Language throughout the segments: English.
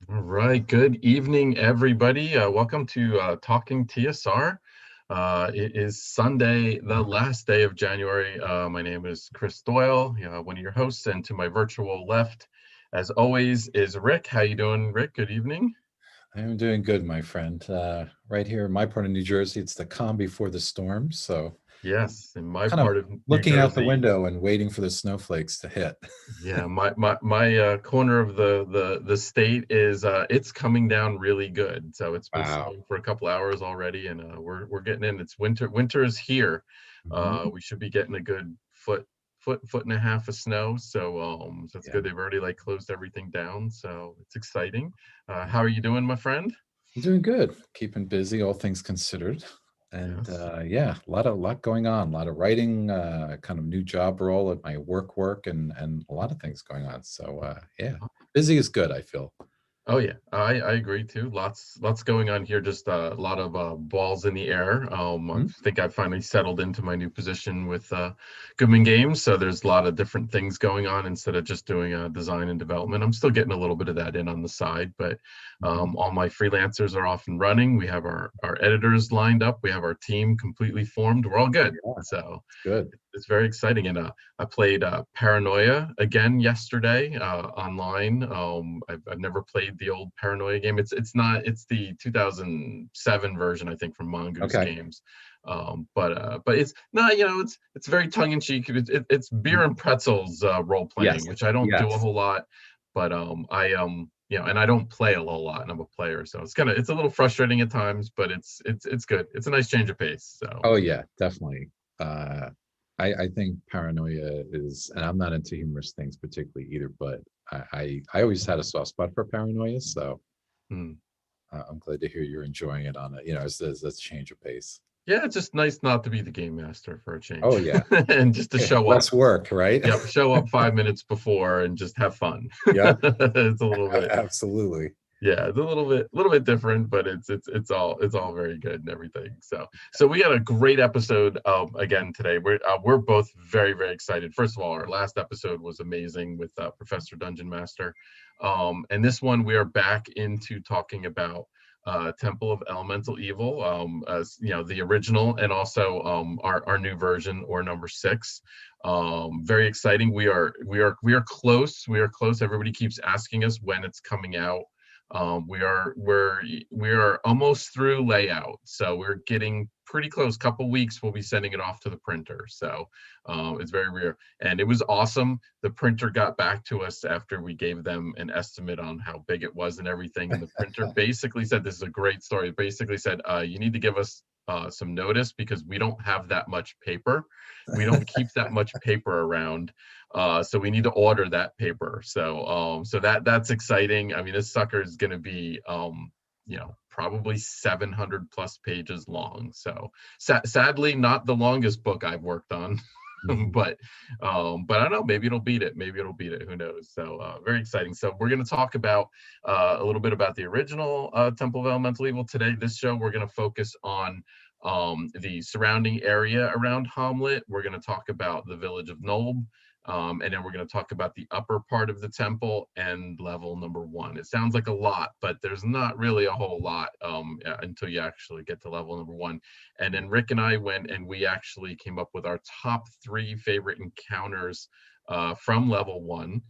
All right, good evening, everybody. Welcome to Talking TSR. It is Sunday, the last day of January. My name is Chris Doyle, one of your hosts, and to my virtual left, as always, is Rick. How you doing, Rick? Good evening. I'm doing good, my friend. Right here in my part of New Jersey, it's the calm before the storm. So Yes, in my kind of part of New looking out the Jersey. window and waiting for the snowflakes to hit. Yeah, my corner of the state is it's coming down really good. So it's been Wow. snowing for a couple hours already, and we're getting in. It's winter. Winter is here. Mhm. We should be getting a good foot and a half of snow. So that's Yeah. good. They've already like closed everything down, so it's exciting. How are you doing, my friend? I'm doing good. Keeping busy, all things considered. And Yes. yeah, a lot going on. A lot of writing, kind of new job role at my work, and a lot of things going on. So yeah, busy is good, I feel. Oh yeah, I agree too. Lots going on here. Just a lot of balls in the air. I Mhm. think I finally settled into my new position with Goodman Games. So there's a lot of different things going on instead of just doing design and development. I'm still getting a little bit of that in on the side, but Mhm. all my freelancers are off and running. We have our editors lined up. We have our team completely formed. We're all good. Yeah, So it's good. it's very exciting. And I played Paranoia again yesterday online. I've never played the old Paranoia game. It's the 2007 version, I think, from Mongoose Okay. Games. But it's not, it's very tongue in cheek. It's beer Mhm. and pretzels role Yes. playing, which I don't do a Yes. whole lot. But and I don't play a whole lot, and I'm a player, so it's a little frustrating at times, but it's good. It's a nice change of pace. So Oh yeah, definitely. Uh, I think paranoia is, and I'm not into humorous things particularly either, but I always had a soft spot for paranoia, so hmm. I'm glad to hear you're enjoying it on as a change of pace. Yeah, it's just nice not to be the game master for a Oh change yeah, and just to show up. less work, right? Yep, show up 5 minutes before and just have fun. Yep, It's a little bit, absolutely. yeah, it's a little bit different, but it's all very good and everything. So we got a great episode again today. We're both very very excited. First of all, our last episode was amazing with Professor Dungeon Master, and this one we are back into talking about Temple of Elemental Evil, as the original, and also our new version, or number six. Very exciting. We are close. We are close. Everybody keeps asking us when it's coming out. We are almost through layout, so we're getting pretty close. Couple weeks, we'll be sending it off to the printer. So it's very rare, and it was awesome. The printer got back to us after we gave them an estimate on how big it was and everything, and the printer basically said, "This is a great story." It basically said, "You need to give us some notice because we don't have that much paper. We don't keep that much paper around." So we need to order that paper. So that's exciting. I mean, this sucker is going to be, probably 700 plus pages long. So sadly, not the longest book I've worked on. Mhm. But I don't know. Maybe it'll beat it. Maybe it'll beat it. Who knows? So very exciting. So we're going to talk about a little bit about the original Temple of Elemental Evil today. This show we're going to focus on the surrounding area around Hommlet. We're going to talk about the village of Nulb. And then we're going to talk about the upper part of the temple and level number one. It sounds like a lot, but there's not really a whole lot until you actually get to level number one. And then Rick and I went and we actually came up with our top three favorite encounters from level one.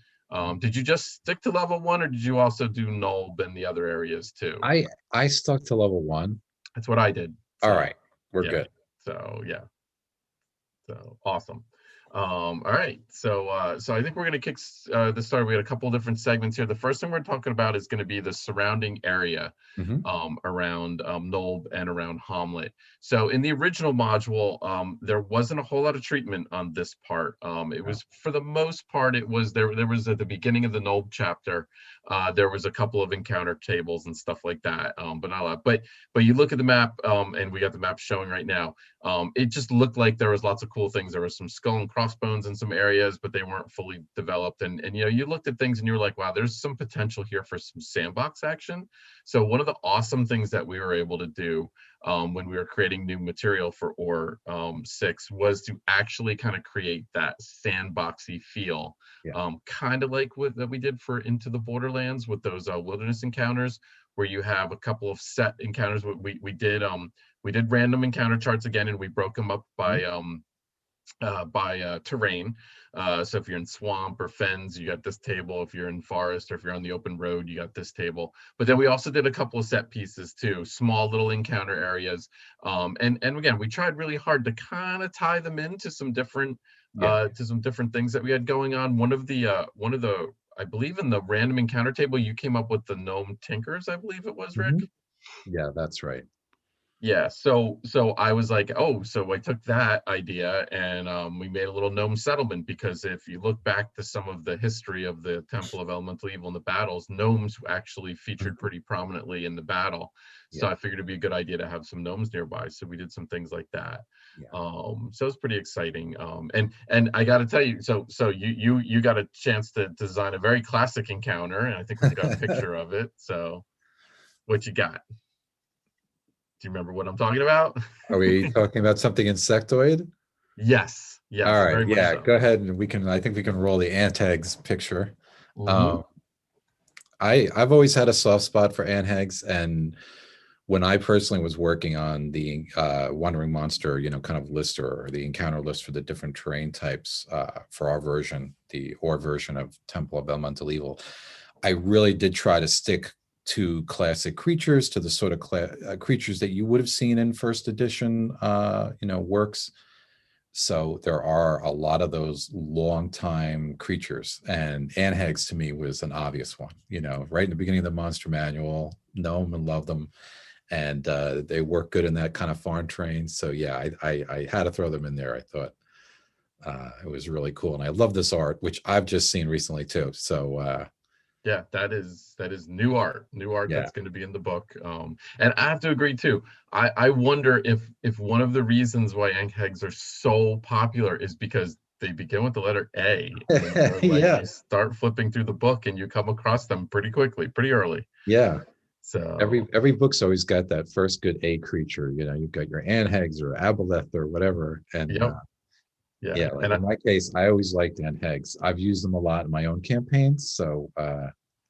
Did you just stick to level one, or did you also do Nulb and the other areas too? I stuck to level one. That's what I did. All So right, we're yeah. good. So yeah. So awesome. All right. So I think we're going to kick this start. We got a couple of different segments here. The first thing we're talking about is going to be the surrounding area Hmm. around Nulb and around Hommlet. So in the original module, there wasn't a whole lot of treatment on this part. It No. was, for the most part, it was there. There was at the beginning of the Nulb chapter, there was a couple of encounter tables and stuff like that, but not a lot. But you look at the map, and we got the map showing right now. It just looked like there was lots of cool things. There was some skull and crossbones in some areas, but they weren't fully developed. And you know, you looked at things and you were like, wow, there's some potential here for some sandbox action. So one of the awesome things that we were able to do when we were creating new material for Ore 6 was to actually kind of create that sandboxy feel, kind of like what that we did for Into the Borderlands with those wilderness encounters, where you have a couple of set encounters. We did random encounter charts again, and we broke them up by terrain. So if you're in swamp or fens, you got this table. If you're in forest or if you're on the open road, you got this table. But then we also did a couple of set pieces too, small little encounter areas. And again, we tried really hard to kind of tie them into some different things that we had going on. One of the I believe in the random encounter table, you came up with the gnome tinkers, I believe it was, Rick. Yeah, that's right. Yeah, so I was like, oh, so I took that idea and we made a little gnome settlement, because if you look back to some of the history of the Temple of Elemental Evil in the battles, gnomes actually featured pretty prominently in the battle. So I figured it'd be a good idea to have some gnomes nearby. So we did some things like that. So it's pretty exciting. And I got to tell you, so you got a chance to design a very classic encounter, and I think we got a picture of it. So what you got? Do you remember what I'm talking about? Are we talking about something insectoid? Yes. All right. Very much so. Go ahead, and I think we can roll the antags picture. I've always had a soft spot for anhags, and when I personally was working on the Wandering Monster, kind of list, or the encounter list for the different terrain types for our version, the Ore version of Temple of Elemental Evil, I really did try to stick to classic creatures, to the sort of creatures that you would have seen in first edition, works. So there are a lot of those long time creatures, and anhags to me was an obvious one. Right in the beginning of the monster manual, know them and love them, and they work good in that kind of farm terrain. So yeah, I had to throw them in there. I thought it was really cool, and I love this art, which I've just seen recently too. So yeah, that is new art that's going to be in the book. And I have to agree too. I wonder if one of the reasons why anhags are so popular is because they begin with the letter A. And you start flipping through the book and you come across them pretty quickly, pretty early. Yeah. So every book's always got that first good A creature. You've got your anhags or aboleth or whatever. And in my case, I always liked anhags. I've used them a lot in my own campaigns, so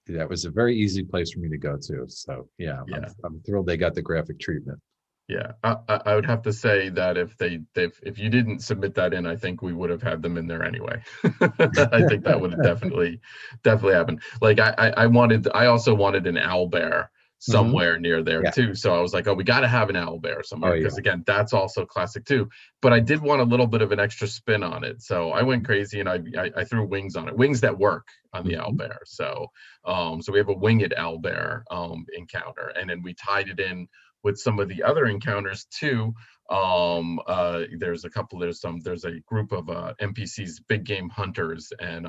that was a very easy place for me to go to. So I'm thrilled they got the graphic treatment. Yeah, I would have to say that if you didn't submit that in, I think we would have had them in there anyway. I think that would have definitely happened. Like I also wanted an owlbear somewhere near there too. So I was like, oh, we got to have an owlbear somewhere, because again, that's also classic too. But I did want a little bit of an extra spin on it, so I went crazy and I threw wings on it, wings that work on the owlbear. So so we have a winged owlbear encounter, and then we tied it in with some of the other encounters too. There's a group of NPCs, big game hunters, and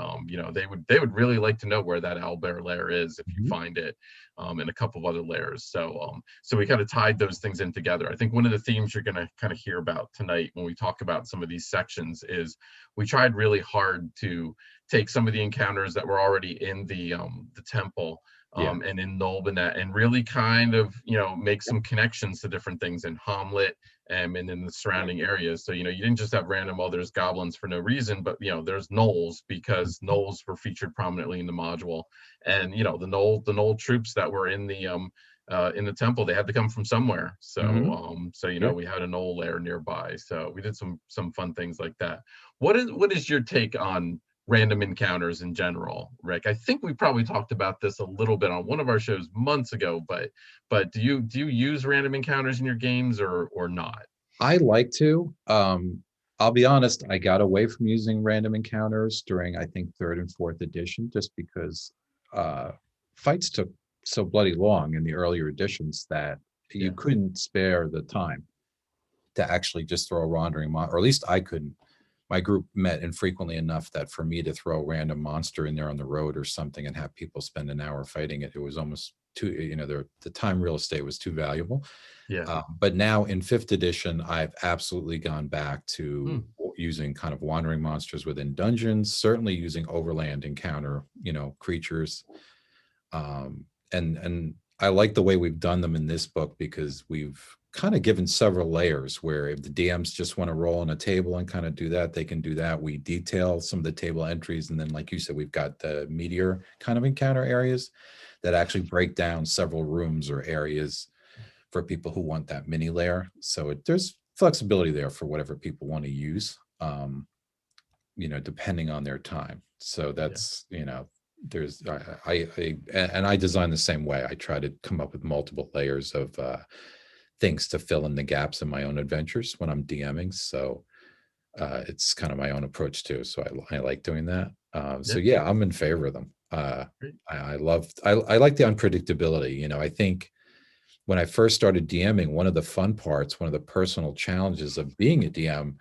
they would really like to know where that owlbear lair is if you find it, and a couple of other lairs. So we kind of tied those things in together. I think one of the themes you're going to kind of hear about tonight when we talk about some of these sections is we tried really hard to take some of the encounters that were already in the temple and in Nulb and really kind of make some connections to different things in Hommlet and in the surrounding areas. So you didn't just have random there's goblins for no reason, but there's gnolls, because gnolls were featured prominently in the module, and the gnoll troops that were in the temple, they had to come from somewhere. So we had a gnoll lair nearby, so we did some fun things like that. What is your take on random encounters in general, Rick? I think we probably talked about this a little bit on one of our shows months ago, but do you use random encounters in your games or not? I like to. I'll be honest, I got away from using random encounters during, I think, 3rd and 4th edition, just because fights took so bloody long in the earlier editions that you couldn't spare the time to actually just throw a wandering or at least I couldn't my group met infrequently enough that for me to throw a random monster in there on the road or something and have people spend an hour fighting it, it was almost too, the time real estate was too valuable. Yeah. But now in 5th edition, I've absolutely gone back Hmm. to using kind of wandering monsters within dungeons, certainly using overland encounter, creatures. And I like the way we've done them in this book, because we've kind of given several layers where if the DMs just want to roll on a table and kind of do that, they can do that. We detail some of the table entries. And then, like you said, we've got the meteor kind of encounter areas that actually break down several rooms or areas for people who want that mini layer. So there's flexibility there for whatever people want to use, depending on their time. So that's, there's, and I design the same way. I try to come up with multiple layers of things to fill in the gaps in my own adventures when I'm DMing. So it's kind of my own approach too. So I like doing that. So yeah, I'm in favor of them. I like the unpredictability. I think when I first started DMing, one of the fun parts, one of the personal challenges of being a DM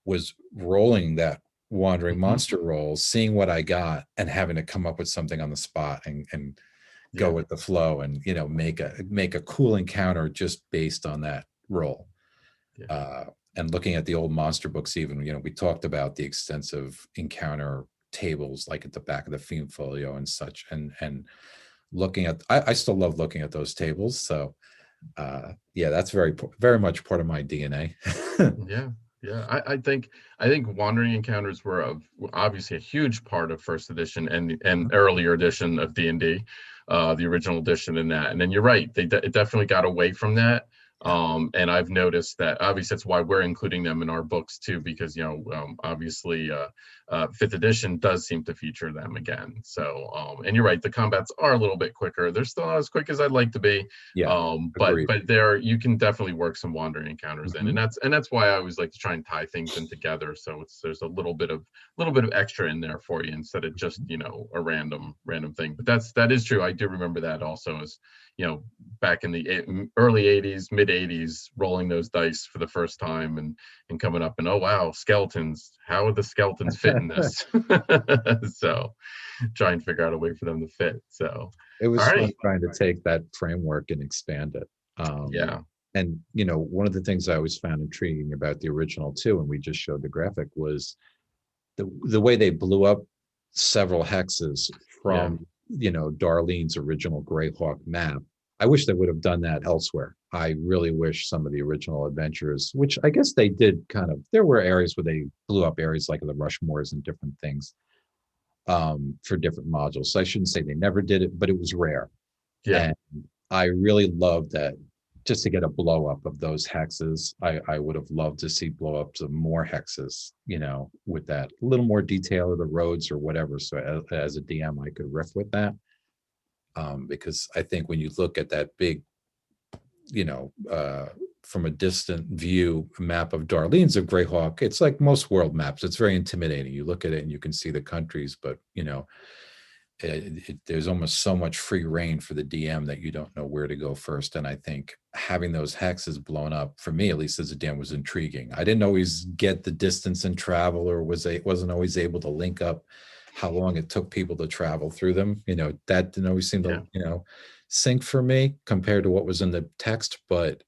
was rolling that wandering monster roll, seeing what I got and having to come up with something on the spot and go with the flow and, make a cool encounter just based on that roll. And looking at the old monster books, even, we talked about the extensive encounter tables, like at the back of the theme folio and such, and looking at, I still love looking at those tables. So yeah, that's very, very much part of my DNA. Yeah. I think wandering encounters were obviously a huge part of 1st edition and earlier edition of D&D, the original edition in that. And then you're right, it definitely got away from that. And I've noticed that obviously that's why we're including them in our books too, because obviously 5th edition does seem to feature them again. So and you're right, the combats are a little bit quicker. They're still not as quick as I'd like to be. But there you can definitely work some wandering encounters in, and that's why I always like to try and tie things in together. So there's a little bit of extra in there for you instead of just a random thing. But that is true. I do remember that also as back in the early 80s, mid 80s, rolling those dice for the first time and coming up and, oh wow, skeletons, how would the skeletons fit in this? So try and figure out a way for them to fit. So it was all fun right. trying to take that framework and expand it. And one of the things I always found intriguing about the original too, and we just showed the graphic, was the way they blew up several hexes from Darlene's original Greyhawk map. I wish they would have done that elsewhere. I really wish some of the original adventures, which I guess they did there were areas where they blew up areas like the Rushmores and different things for different modules. So I shouldn't say they never did it, but it was rare. And I really loved that. Just to get a blow up of those hexes, I would have loved to see blow ups of more hexes, with that a little more detail of the roads or whatever. So as a DM, I could riff with that. Because I think when you look at that big, from a distant view map of Darlene's of Greyhawk, it's like most world maps. It's very intimidating. You look at it and you can see the countries, but there's almost so much free reign for the DM that you don't know where to go first. And I think having those hexes blown up, for me at least as a DM, was intriguing. I didn't always get the distance and travel, or wasn't always able to link up how long it took people to travel through them. That didn't always seem to sync for me compared to what was in the text. But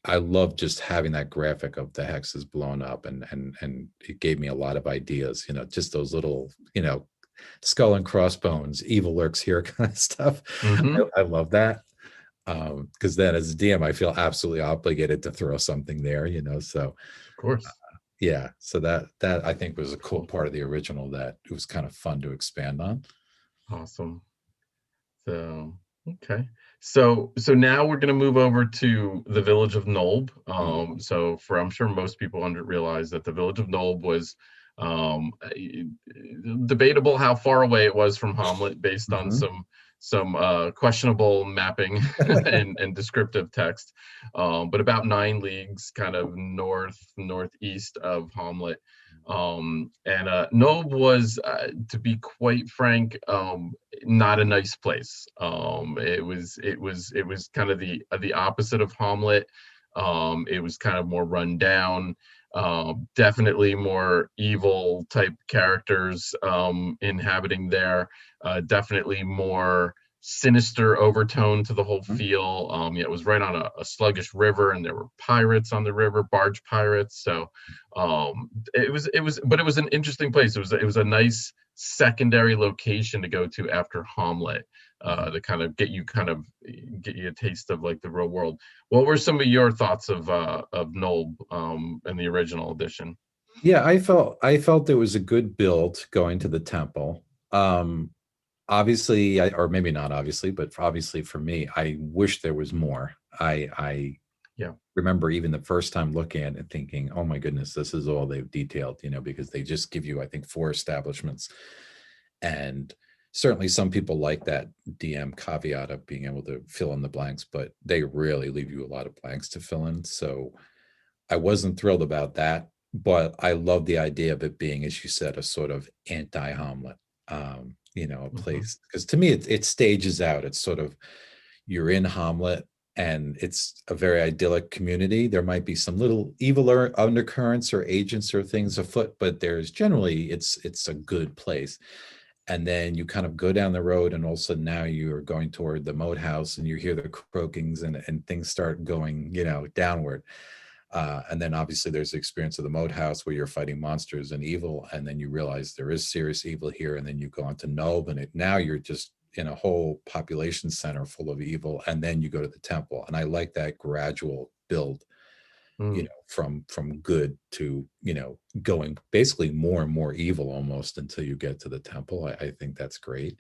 I love just having that graphic of the hexes blown up, and it gave me a lot of ideas. Just those little skull and crossbones, evil lurks here kind of stuff. I love that, because then as a DM, I feel absolutely obligated to throw something there, so of course. So that I think was a cool part of the original that it was kind of fun to expand on. Awesome. So okay, so now we're going to move over to the village of Nulb. So I'm sure most people realize that the village of Nulb was debatable how far away it was from Hommlet based on some questionable mapping and descriptive text, but about 9 leagues kind of northeast of Hommlet. And Nobe was, to be quite frank, not a nice place. It was kind of the opposite of Hommlet. It was kind of more run down. Definitely more evil type characters inhabiting there. Definitely more sinister overtone to the whole feel. Yeah, it was right on a sluggish river, and there were pirates on the river, barge pirates. So but it was an interesting place. It was a nice secondary location to go to after Hommlet, to kind of get you a taste of like the real world. What were some of your thoughts of Nulb in the original edition? Yeah, I felt it was a good build going to the temple. Obviously, or maybe not obviously, but obviously for me, I wish there was more. I Yeah. remember even the first time looking at it thinking, oh my goodness, this is all they've detailed, because they just give you, I think, 4 establishments. And certainly some people like that DM caveat of being able to fill in the blanks, but they really leave you a lot of blanks to fill in. So I wasn't thrilled about that, but I love the idea of it being, as you said, a sort of anti-Hamlet, a place. Because to me, it stages out. It's sort of, you're in Hamlet, and it's a very idyllic community. There might be some little evil undercurrents or agents or things afoot, but there's generally, it's a good place. And then you kind of go down the road, and all of a sudden now you're going toward the moathouse, and you hear the croakings, and things start going, downward. And then obviously there's the experience of the moathouse where you're fighting monsters and evil, and then you realize there is serious evil here, and then you go on to Nobe, and now you're just in a whole population center full of evil, and then you go to the temple. And I like that gradual build, from good to, going basically more and more evil almost until you get to the temple. I think that's great.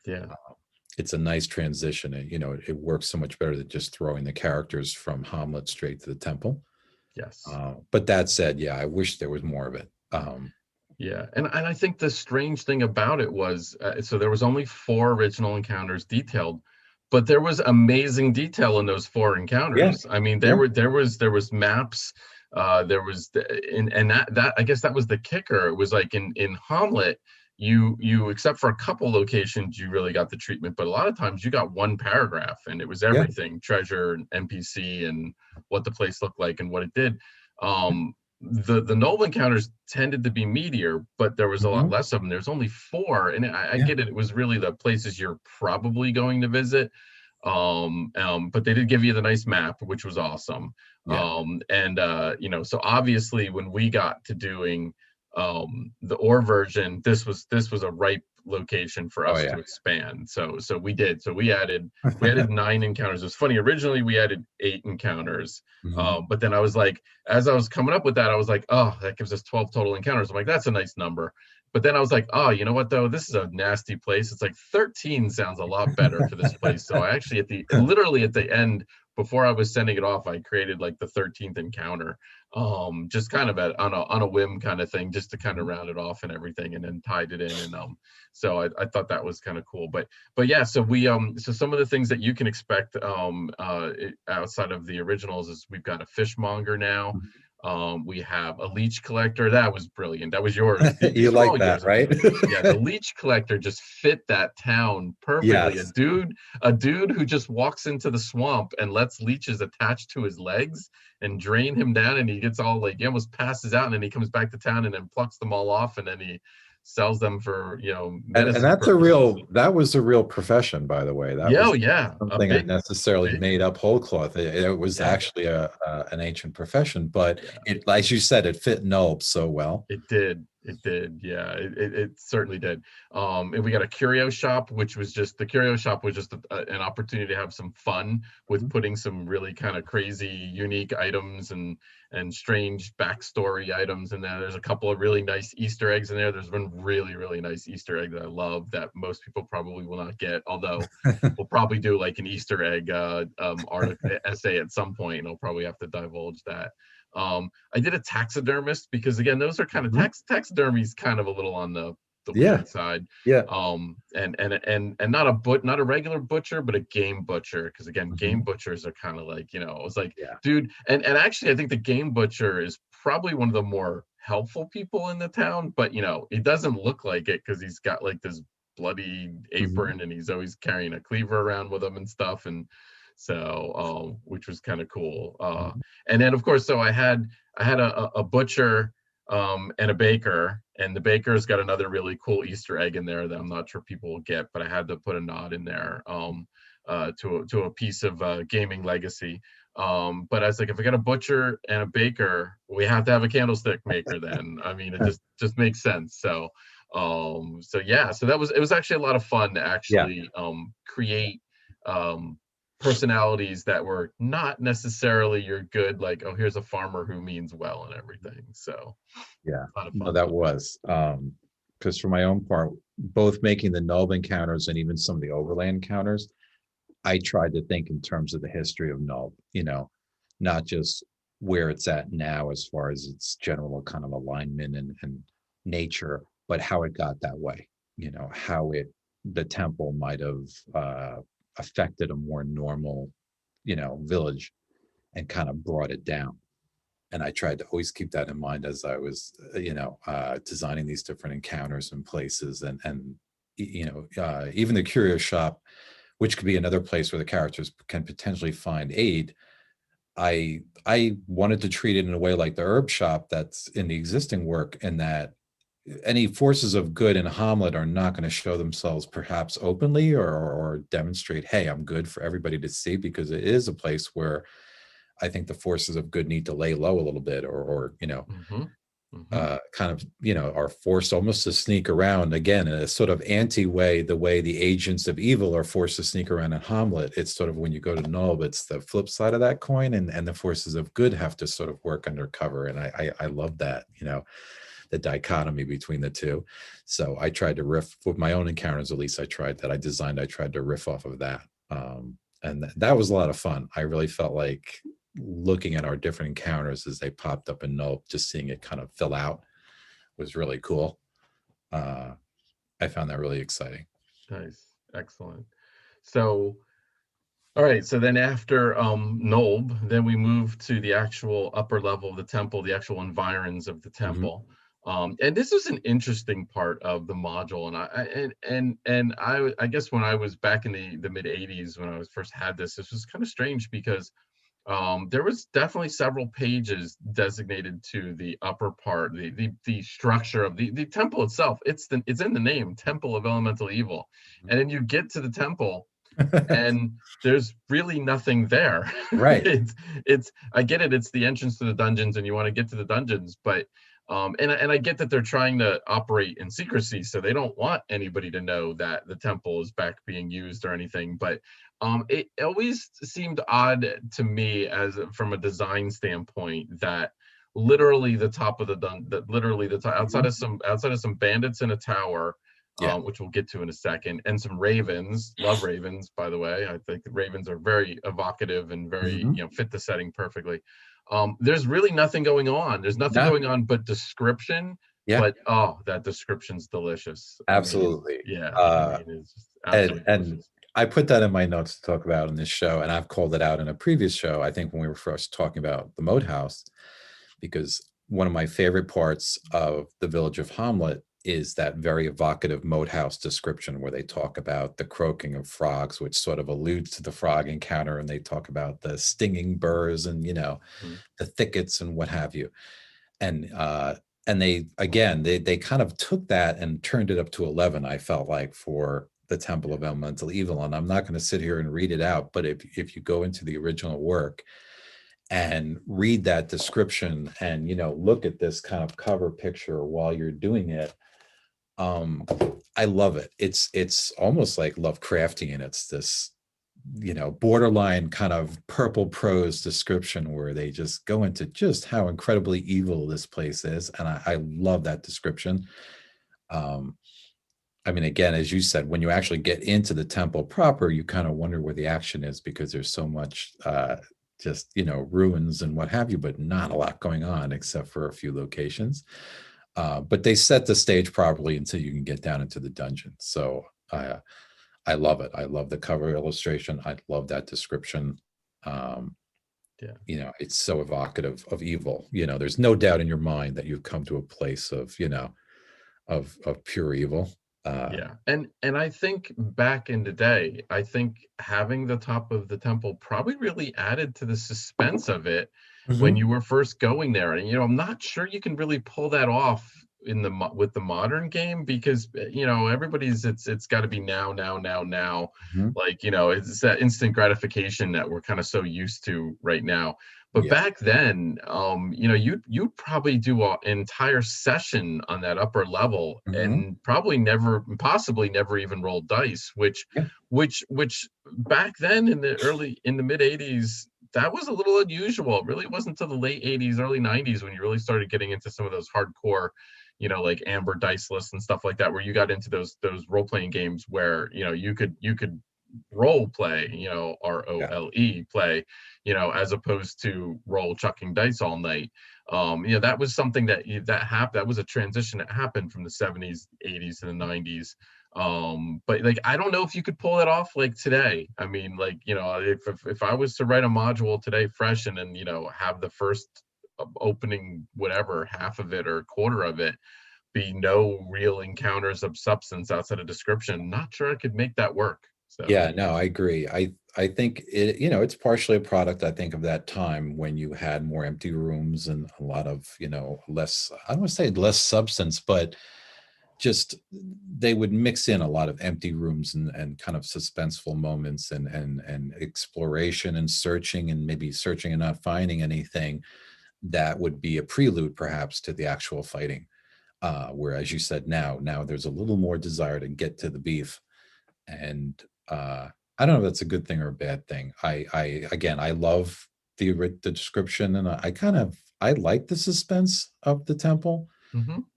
Yeah. It's a nice transition. It works so much better than just throwing the characters from Hamlet straight to the temple. Yes. But that said, yeah, I wish there was more of it. Yeah, and I think the strange thing about it was, so there was only 4 original encounters detailed, but there was amazing detail in those 4 encounters. I mean, there was maps, there was and that I guess that was the kicker. It was like in Hommlet, you except for a couple locations, you really got the treatment, but a lot of times you got one paragraph, and it was everything: treasure, NPC, and what the place looked like and what it did. The Nobe encounters tended to be meatier, but there was a lot less of them. There's only 4, and I get it. It was really the places you're probably going to visit. But they did give you the nice map, which was awesome. So obviously when we got to doing the ore version, this was a ripe location for us to expand. So we did. So we added 9 encounters. It's funny, originally we added 8 encounters. But then I was like, as I was coming up with that, I was like, oh, that gives us 12 total encounters. I'm like, that's a nice number. But then I was like, oh, you know what though? This is a nasty place. It's like 13 sounds a lot better for this place. So I actually literally at the end, before I was sending it off, I created like the 13th encounter, just kind of on a whim kind of thing, just to kind of round it off and everything, and then tied it in. And so I thought that was kind of cool. But yeah, so we so some of the things that you can expect outside of the originals is we've got a fishmonger now. We have a leech collector. That was brilliant. That was yours. You like that, right? Yeah, the leech collector just fit that town perfectly. Yes. A dude who just walks into the swamp and lets leeches attach to his legs and drain him down, and he gets all like, he almost passes out, and then he comes back to town and then plucks them all off, and then he sells them for, and that's purposes. that was a real profession, by the way. That was something I necessarily made up whole cloth. It was actually an ancient profession, but it, as you said, it fit Nulb so well. It did. Yeah, it certainly did. And we got a Curio Shop, which was just, the Curio Shop was just an opportunity to have some fun with putting some really kind of crazy, unique items and strange backstory items in there. There's a couple of really nice Easter eggs in there. There's one really, really nice Easter egg that I love that most people probably will not get, although we'll probably do like an Easter egg essay at some point, and I'll probably have to divulge that. I did a taxidermist because, again, those are kind of taxidermy's kind of a little on the weird side. And not a regular butcher, but a game butcher, because again, game butchers are kind of like, it was like, dude, and actually I think the game butcher is probably one of the more helpful people in the town, but it doesn't look like it because he's got like this bloody apron and he's always carrying a cleaver around with him and stuff. And So which was kind of cool. Mhm. And then of course, so I had a butcher and a baker, and the baker's got another really cool Easter egg in there that I'm not sure people will get, but I had to put a nod in there to a piece of gaming legacy. But I was like, if I got a butcher and a baker, we have to have a candlestick maker then. I mean, it just makes sense. So yeah, so it was actually a lot of fun to Yeah, actually create um personalities that were not necessarily your good, like, oh, here's a farmer who means well and everything. So yeah. a lot of No, fun. that was because for my own part, both making the Nulb encounters and even some of the overland encounters, I tried to think in terms of the history of Nulb, not just where it's at now as far as its general kind of alignment and nature, but how it got that way, how the temple might have affected a more normal, village and kind of brought it down. And I tried to always keep that in mind as I was, designing these different encounters and places, and even the Curio Shop, which could be another place where the characters can potentially find aid. I wanted to treat it in a way like the herb shop that's in the existing work, and that any forces of good in Hommlet are not going to show themselves perhaps openly or demonstrate, hey, I'm good for everybody to see, because it is a place where I think the forces of good need to lay low a little bit, or Hmm. Hmm. kind of, are forced almost to sneak around again in a sort of anti-way, the way the agents of evil are forced to sneak around in Hamlet. It's sort of, when you go to Nulb, it's the flip side of that coin, and the forces of good have to sort of work undercover. And I love that, the dichotomy between the two. So I tried to riff with my own encounters, at least I tried to riff off of that. And that was a lot of fun. I really felt like looking at our different encounters as they popped up in Nobe, just seeing it kind of fill out was really cool. I found that really exciting. Nice, excellent. So all right, so then after Nulb, then we move to the actual upper level of the temple, the actual environs of the Mhm. temple. And this was an interesting part of the module. And I guess when I was back in the mid 80s, when I was first had this was kind of strange, because there was definitely several pages designated to the upper part, the structure of the temple itself. It's in the name, Temple of Elemental Evil. And then you get to the temple and there's really nothing there. Right. It's I get it, it's the entrance to the dungeons and you want to get to the dungeons, but and I get that they're trying to operate in secrecy, so they don't want anybody to know that the temple is back being used or anything. But it always seemed odd to me, as from a design standpoint, that literally the top of literally the top, Mhm. outside of some bandits in a tower, Yeah. which we'll get to in a second, and some ravens. Love ravens, by the way. I think the ravens are very evocative and very, Mhm. fit the setting perfectly. There's really nothing going on. There's nothing No. going on but description. Yeah. But oh, that description's delicious. I mean, Absolutely. yeah. I Uh, mean, it's just and absolutely and delicious. I put that in my notes to talk about in this show, and I've called it out in a previous show, I think when we were first talking about the moathouse, because one of my favorite parts of the village of Hommlet is that very evocative moathouse description where they talk about the croaking of frogs, which sort of alludes to the frog encounter, and they talk about the stinging burrs and Mhm. the thickets and what have you. And they, again, they kind of took that and turned it up to 11, I felt like, for the Temple of Yeah. Elemental Evil. And I'm not going to sit here and read it out, but if you go into the original work and read that description and look at this kind of cover picture while you're doing it, um I love it. It's almost like Lovecraftian. It's this borderline kind of purple prose description where they just go into just how incredibly evil this place is, and I love that description. um I mean, again, as you said, when you actually get into the temple proper, you kind of wonder where the action is, because there's so much just ruins and what have you, but not a lot going on except for a few locations. But they set the stage properly until you can get down into the dungeon. So I love it. I love the cover illustration. I love that description. Um, Yeah. it's so evocative of evil. There's no doubt in your mind that you've come to a place of, of pure evil. Yeah, and I think back in the day, I think having the top of the temple probably really added to the suspense of it when Mhm. you were first going there. And I'm not sure you can really pull that off in with the modern game, because everybody's it's got to be now, now, now, now. Mhm. Like, it's that instant gratification that we're kind of so used to right now. But Yeah. back then, you'd probably do an entire session on that upper level Mhm. and probably possibly never even roll dice, which Yeah. which back then in the mid 80s, that was a little unusual. It really wasn't until the late 80s, early 90s when you really started getting into some of those hardcore, like Amber dice lists and stuff like that, where you got into those role playing games where you could role play, Yeah. ROLE play, as opposed to roll chucking dice all night. That was something that was a transition that happened from the 70s, 80s to the 90s. But like, I don't know if you could pull it off like today. I mean, like, if I was to write a module today fresh, and then have the first opening, whatever, half of it or quarter of it be no real encounters of substance outside of description, not sure I could make that work. So Yeah, no, I agree. I think it's partially a product, I think, of that time when you had more empty rooms and a lot of, less, I don't want to say less substance, but just they would mix in a lot of empty rooms and kind of suspenseful moments and exploration and searching, and maybe searching and not finding anything that would be a prelude perhaps to the actual fighting. Whereas you said now there's a little more desire to get to the beef. And I don't know if that's a good thing or a bad thing. I again, I love the description, and I like the suspense of the temple. mhm,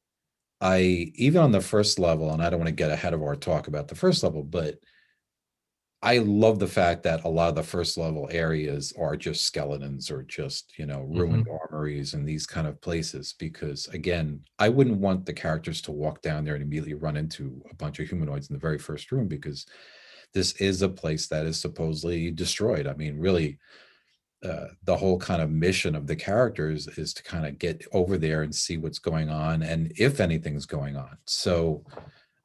I even on the first level, and I don't want to get ahead of our talk about the first level, but I love the fact that a lot of the first level areas are just skeletons or just, ruined mhm, armories and these kind of places. Because again, I wouldn't want the characters to walk down there and immediately run into a bunch of humanoids in the very first room, because this is a place that is supposedly destroyed. I mean, really, the whole kind of mission of the characters is to kind of get over there and see what's going on and if anything's going on. So,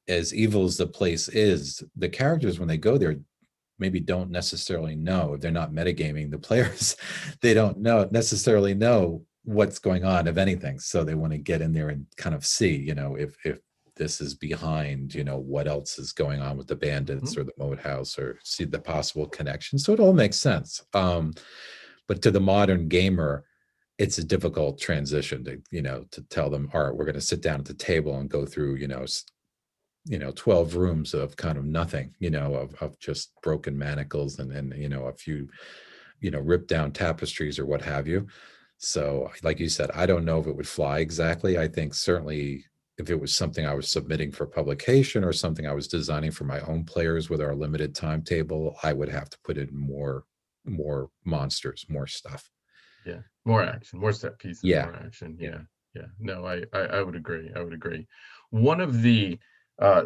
as evil as the place is, the characters, when they go there, maybe don't necessarily know, if they're not metagaming the players, they don't necessarily know what's going on, if anything. So they want to get in there and kind of see, if this is behind, what else is going on with the bandits mhm. or the moathouse, or see the possible connection. So it all makes sense. But to the modern gamer, it's a difficult transition to, to tell them, all right, we're going to sit down at the table and go through, 12 rooms of kind of nothing, of just broken manacles and a few, ripped down tapestries or what have you. So, like you said, I don't know if it would fly exactly. I think certainly if it was something I was submitting for publication or something I was designing for my own players with our limited timetable, I would have to put in more monsters, more stuff. Yeah, more action, more set pieces, Yeah. more action. Yeah. Yeah, yeah. No, I would agree. I would agree. One of the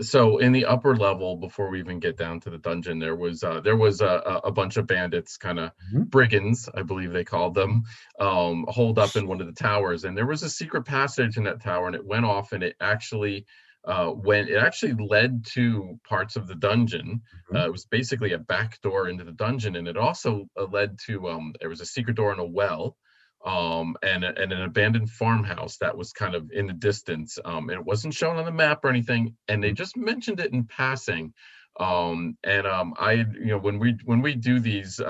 so in the upper level, before we even get down to the dungeon, there was a bunch of bandits, kind of Mhm. brigands, I believe they called them, holed up in one of the towers, and there was a secret passage in that tower, and it went off, and it actually led to parts of the dungeon. Mhm. It was basically a back door into the dungeon, and it also led to there was a secret door in a well, and an abandoned farmhouse that was kind of in the distance. And it wasn't shown on the map or anything, and they Mhm. just mentioned it in passing. And I, when we do these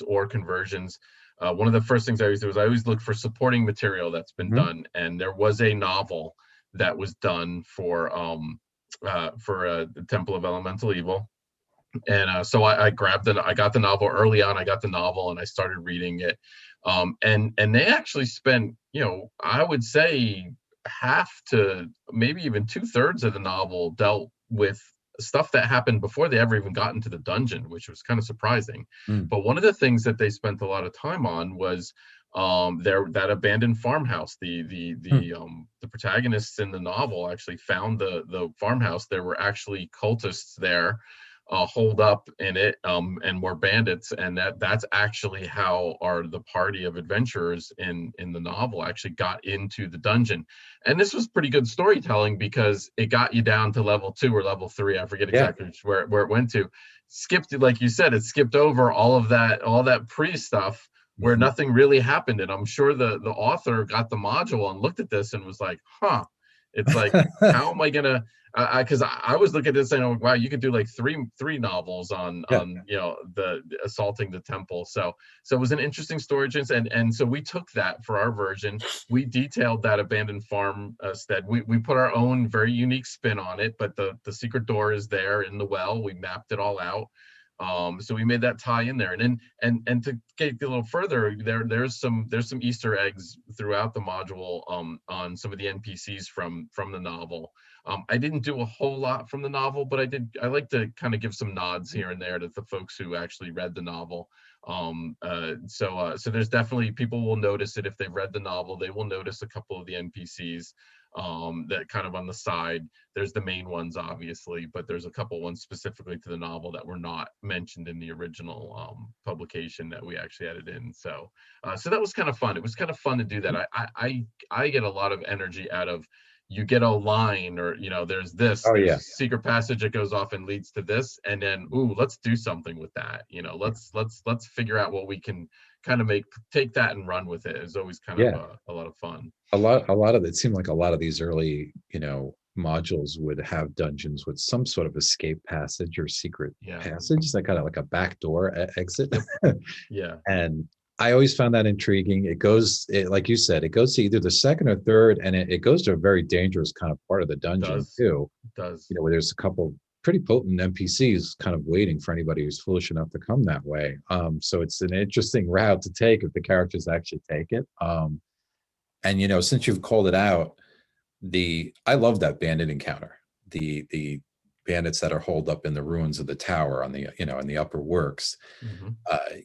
ore conversions, one of the first things I always do is I always look for supporting material that's been Mhm. done, and there was a novel that was done for the Temple of Elemental Evil. And so I got the novel early on. I got the novel and I started reading it. And they actually spent, I would say half to maybe even two-thirds of the novel dealt with stuff that happened before they ever even got into the dungeon, which was kind of surprising. Mm. But one of the things that they spent a lot of time on was that abandoned farmhouse. Mm. The protagonists in the novel actually found the farmhouse. There were actually cultists there, holed up in it, and were bandits, and that's actually how the party of adventurers in the novel actually got into the dungeon. And this was pretty good storytelling, because it got you down to level 2 or level 3, I forget Yeah. exactly where it went to. Skipped, like you said, it skipped over all that pre stuff where Mhm. nothing really happened. And I'm sure the author got the module and looked at this and was like, huh, it's like, how am I gonna, because I was looking at this and I'm like, wow, you could do like three novels on Yeah. the assaulting the temple. So it was an interesting story, and so we took that for our version. We detailed that abandoned farm stead. We put our own very unique spin on it, but the secret door is there in the well. We mapped it all out. So we made that tie in there, and then and to get a little further, there's some Easter eggs throughout the module, on some of the NPCs from the novel. I didn't do a whole lot from the novel, but I like to kind of give some nods here and there to the folks who actually read the novel. So there's definitely, people will notice it if they've read the novel. They will notice a couple of the NPCs that kind of on the side. There's the main ones, obviously, but there's a couple ones specifically to the novel that were not mentioned in the original publication that we actually added in. So that was kind of fun. It was kind of fun to do that. I get a lot of energy out of, you get a line, or there's Oh there's yeah. a secret passage that goes off and leads to this, and then, ooh, let's do something with that. Let's figure out what we can kind of take that and run with it. Is always kind of Yeah. a lot of fun. A lot of it seemed like a lot of these early, modules would have dungeons with some sort of escape passage or secret Yeah. passage, that kind of like a back door exit. Yeah. And I always found that intriguing. Like you said, it goes to either the second or third, and it goes to a very dangerous kind of part of the dungeon Does too. does Where there's a couple pretty potent NPCs kind of waiting for anybody who's foolish enough to come that way. So it's an interesting route to take if the characters actually take it. And since you've called it out, I love that bandit encounter. The bandits that are holed up in the ruins of the tower on the in the upper works. Mhm.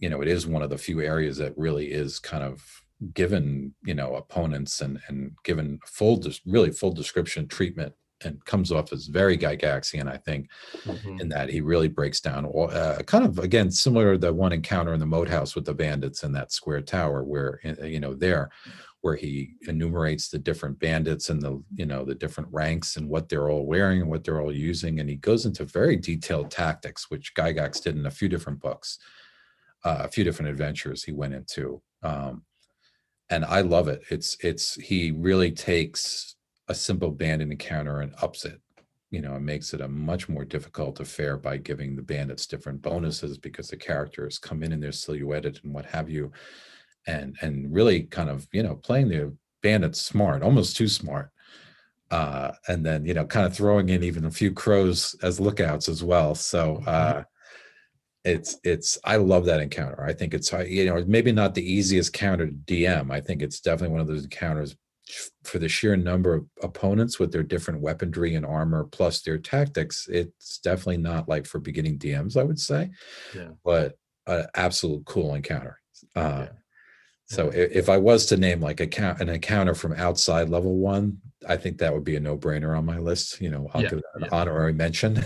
It is one of the few areas that really is kind of given opponents and given really full description treatment, and comes off as very Gygaxian, I think, Mhm. in that he really breaks down all kind of, again, similar to the one encounter in the moathouse with the bandits in that square tower, where there, where he enumerates the different bandits and the different ranks and what they're all wearing and what they're all using, and he goes into very detailed tactics, which Gygax did in a few different books, a few different adventures he went into, and I love it. He really takes a simple bandit encounter and ups it, and makes it a much more difficult affair by giving the bandits different bonuses, because the characters come in and they're silhouetted and what have you, and really kind of playing the bandits smart, almost too smart, and then kind of throwing in even a few crows as lookouts as well. So I love that encounter. I think it's maybe not the easiest counter to DM. I think it's definitely one of those encounters, for the sheer number of opponents with their different weaponry and armor plus their tactics. It's definitely not like for beginning DMs, I would say. Yeah. But an absolute cool encounter. Yeah. So Yeah. if I was to name like an encounter from outside level 1, I think that would be a no-brainer on my list. I'll Yeah. give that an Yeah. honorary mention.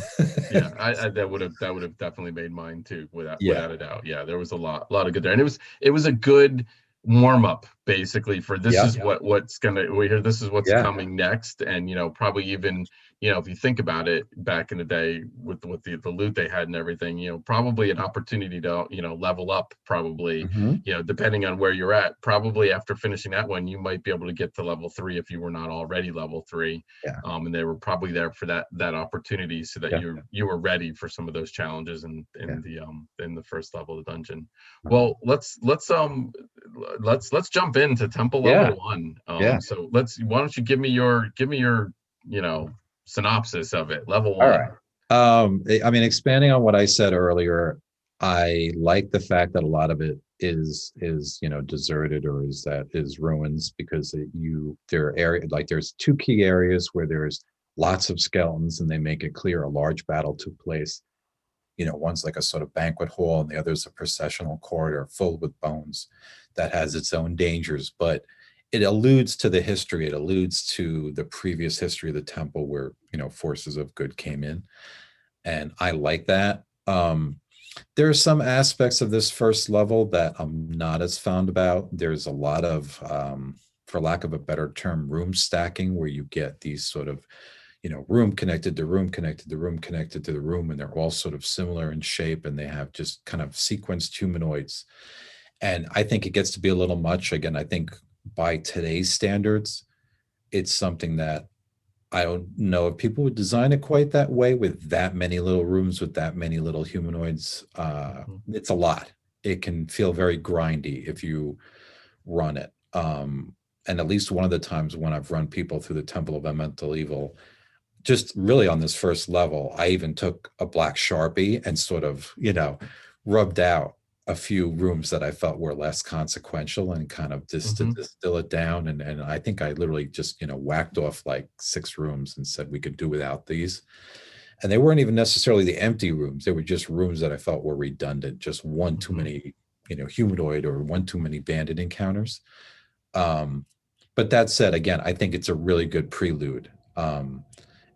Yeah. I that would have definitely made mine too, Yeah. without a doubt. Yeah, there was a lot of good there, and it was a good warm up, basically, for this Yeah. is what's gonna we hear this is what's Yeah. coming next. And probably even if you think about it, back in the day with the loot they had and everything, probably an opportunity to level up, probably, Mhm. depending on where you're at. Probably after finishing that one, you might be able to get to level 3 if you were not already level 3. Yeah. And they were probably there for that opportunity, so that Yeah. you were ready for some of those challenges in Yeah. the first level of the dungeon. Uh-huh. Well, let's jump into temple Yeah. level 1. Yeah. So why don't you give me your synopsis of it, level All 1. right. I mean, expanding on what I said earlier, I like the fact that a lot of it is deserted, or is ruins, because there are there's 2 key areas where there's lots of skeletons, and they make it clear a large battle took place. One's like a sort of banquet hall, and the other's a processional corridor filled with bones that has its own dangers, but it alludes to the history. It alludes to the previous history of the temple, where forces of good came in, and I like that. There are some aspects of this first level that I'm not as fond about. There's a lot of, for lack of a better term, room stacking, where you get these sort of, room connected to room connected to room connected to the room, and they're all sort of similar in shape, and they have just kind of sequenced humanoids. And I think it gets to be a little much. Again, I think by today's standards, it's something that I don't know if people would design it quite that way, with that many little rooms, with that many little humanoids. It's a lot. It can feel very grindy if you run it. And at least one of the times when I've run people through the Temple of Elemental Evil, just really on this first level, I even took a black Sharpie and sort of, rubbed out a few rooms that I felt were less consequential, and kind of just to distill it down. And I think I literally just, whacked off like 6 rooms and said we could do without these. And they weren't even necessarily the empty rooms. They were just rooms that I felt were redundant, just one too many, humanoid or one too many bandit encounters. But that said, again, I think it's a really good prelude.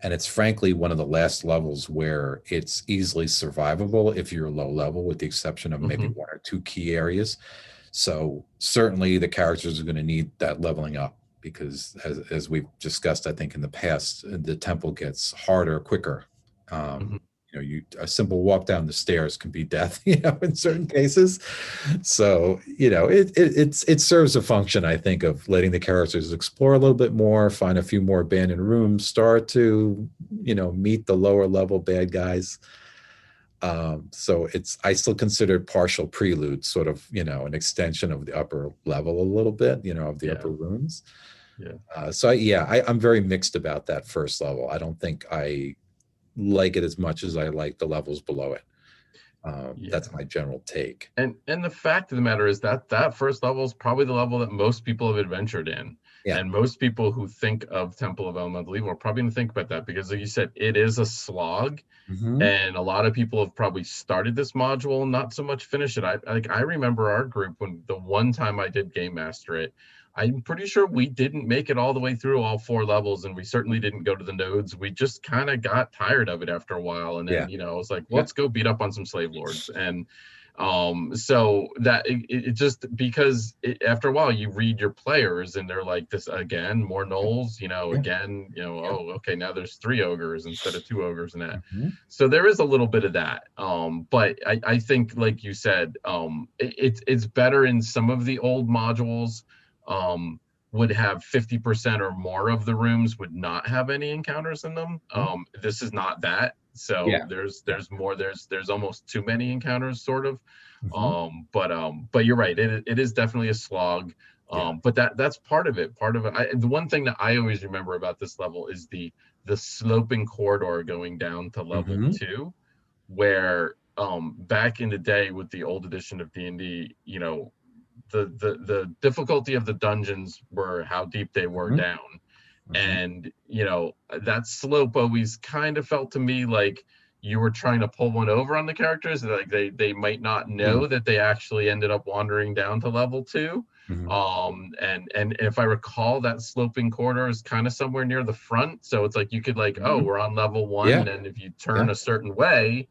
And it's frankly one of the last levels where it's easily survivable if you're low level, with the exception of maybe 1 or 2 key areas. So certainly the characters are going to need that leveling up, because as we've discussed, I think in the past, the temple gets harder quicker. A simple walk down the stairs can be death, in certain cases. So, it serves a function, I think, of letting the characters explore a little bit more, find a few more abandoned rooms, start to, meet the lower level bad guys. So I still consider it partial prelude, sort of, an extension of the upper level a little bit, of the upper rooms. I'm very mixed about that first level. I don't think I like it as much as I like the levels below it. That's my general take. And the fact of the matter is that first level is probably the level that most people have adventured in. And most people who think of Temple of Elemental Evil are probably going to think about that, because like you said, it is a slog. And a lot of people have probably started this module and not so much finish it. I remember our group, when the one time I did game master it, I'm pretty sure we didn't make it all the way through all 4 levels, and we certainly didn't go to the nodes. We just kind of got tired of it after a while, and then I was like, let's go beat up on some slave lords. And so that it just, because after a while you read your players and they're like, this again, more gnolls, again, oh, okay, now there's 3 ogres instead of 2 ogres in that. So there is a little bit of that. But I think, like you said, it's better in some of the old modules. Would have 50% or more of the rooms would not have any encounters in them. This is not that. So there's more, there's almost too many encounters, sort of. But you're right, it is definitely a slog. But that's part of it. The one thing that I always remember about this level is the sloping corridor going down to level 2, where back in the day with the old edition of D&D, the difficulty of the dungeons were how deep they were down. And that slope always kind of felt to me like you were trying to pull one over on the characters. Like they might not know that they actually ended up wandering down to level 2. And if I recall, that sloping corridor is kind of somewhere near the front, so it's like you could like, oh, we're on level 1, and if you turn a certain way,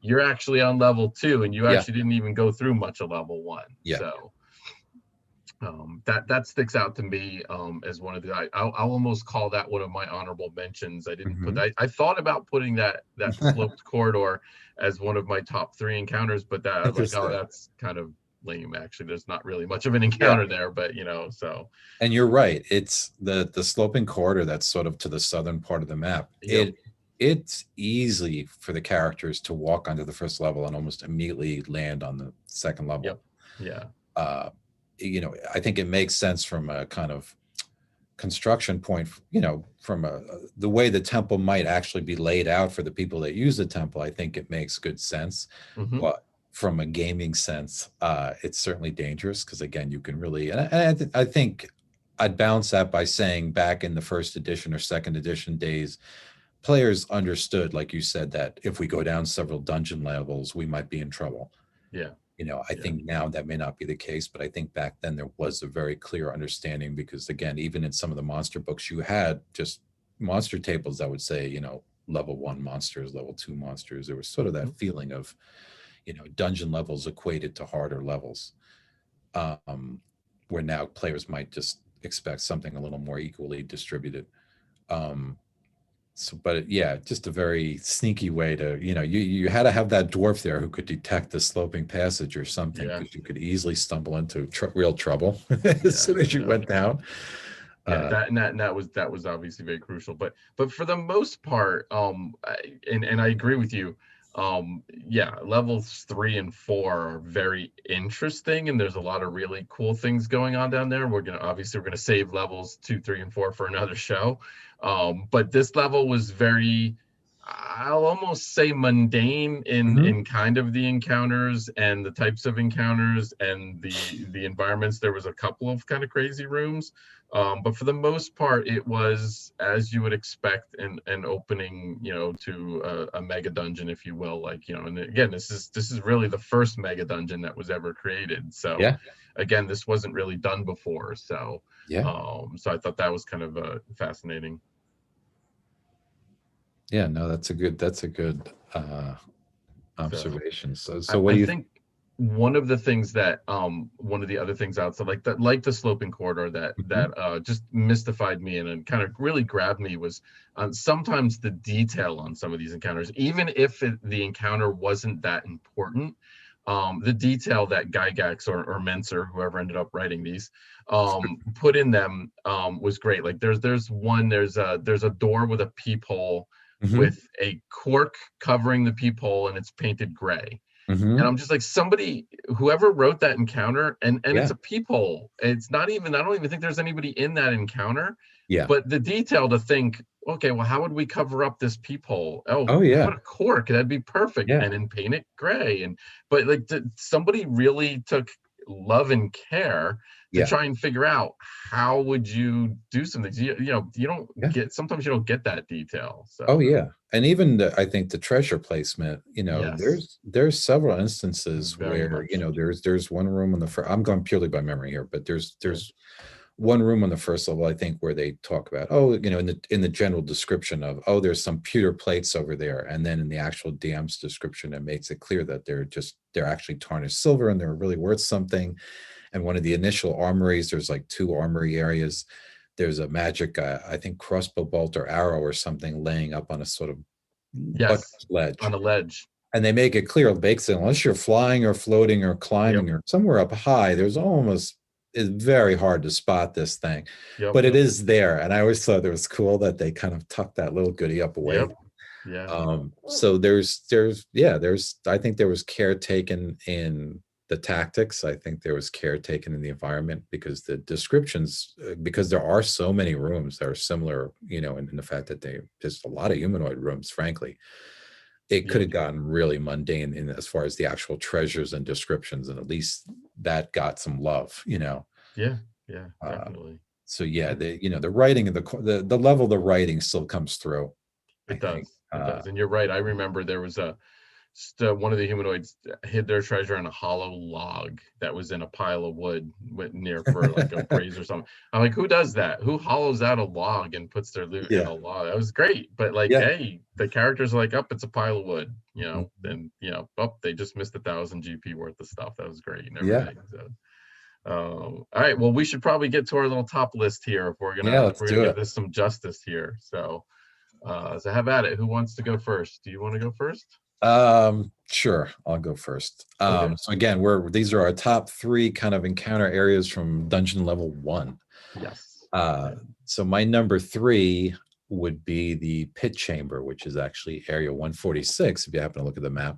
you're actually on level 2, and you actually didn't even go through much of level 1. So that sticks out to me as one of the, I'll almost call that one of my honorable mentions. I didn't put that, I thought about putting that sloped corridor as one of my top 3 encounters, but that I was like, oh, that's kind of lame. Actually, there's not really much of an encounter there, but so. And you're right, it's the sloping corridor that's sort of to the southern part of the map. It's easy for the characters to walk onto the first level and almost immediately land on the second level. I think it makes sense from a kind of construction point, from the way the temple might actually be laid out for the people that use the temple. I think it makes good sense. But from a gaming sense, it's certainly dangerous, because again, you can really, and I think I'd balance that by saying, back in the first edition or second edition days, players understood, like you said, that if we go down several dungeon levels, we might be in trouble. I think now that may not be the case, but I think back then there was a very clear understanding, because again, even in some of the monster books, you had just monster tables that would say, level 1 monsters, level 2 monsters. There was sort of that feeling of, dungeon levels equated to harder levels, where now players might just expect something a little more equally distributed. But yeah, just a very sneaky way to, you had to have that dwarf there who could detect the sloping passage or something, because you could easily stumble into real trouble as soon as you went down. That was obviously very crucial, but for the most part, and I agree with you. Levels 3 and 4 are very interesting, and there's a lot of really cool things going on down there. We're gonna save levels 2, 3, and 4 for another show. But this level was very, I'll almost say, mundane in kind of the encounters and the types of encounters and the environments. There was a couple of kind of crazy rooms, but for the most part, it was as you would expect an opening, to a mega dungeon, if you will. Like, and again, this is really the first mega dungeon that was ever created. So again, this wasn't really done before. So so I thought that was kind of fascinating. Yeah, no, that's a good observation. So what do you think? One of the things that one of the other things outside, like the sloping corridor that just mystified me and kind of really grabbed me was sometimes the detail on some of these encounters, even if the encounter wasn't that important. The detail that Gygax or Menser, whoever ended up writing these, put in them was great. Like there's a door with a peephole with a cork covering the peephole, and it's painted gray. And I'm just like, whoever wrote that encounter, and it's a peephole. It's not even, I don't even think there's anybody in that encounter. But the detail to think, okay, well, how would we cover up this peephole? Oh yeah, put a cork, that'd be perfect. And then paint it gray. But like, somebody really took love and care to try and figure out how would you do something. You don't get, sometimes you don't get that detail. So and even I think the treasure placement, there's several instances where there's one room on the first, I'm going purely by memory here, but there's one room on the first level, I think, where they talk about, in the general description of, there's some pewter plates over there, and then in the actual DM's description, it makes it clear that they're actually tarnished silver and they're really worth something. And one of the initial armories, there's like 2 armory areas. There's a magic, I think, crossbow bolt or arrow or something laying up on a sort of ledge. On a ledge. And they make it clear, basically, unless you're flying or floating or climbing or somewhere up high, it's very hard to spot this thing. But it is there. And I always thought it was cool that they kind of tucked that little goodie up away. So there's I think there was care taken in the tactics. I think there was care taken in the environment, because the descriptions, because there are so many rooms that are similar, in the fact that there's a lot of humanoid rooms, frankly. It could have gotten really mundane in as far as the actual treasures and descriptions, and at least that got some love, definitely. So the writing of the level of the writing still comes through. It does. And you're right. I remember there was one of the humanoids hid their treasure in a hollow log that was in a pile of wood near for like a brazier or something. I'm like, who does that? Who hollows out a log and puts their loot in a log? That was great. But like, hey, the characters are like, it's a pile of wood, then they just missed 1,000 GP worth of stuff. That was great. And everything. So, all right, well, we should probably get to our little top list here if we're gonna give this some justice here. So have at it. Who wants to go first? Do you want to go first? Sure, I'll go first. So again, these are our top 3 kind of encounter areas from dungeon level 1. So my number 3 would be the pit chamber, which is actually area 146 if you happen to look at the map.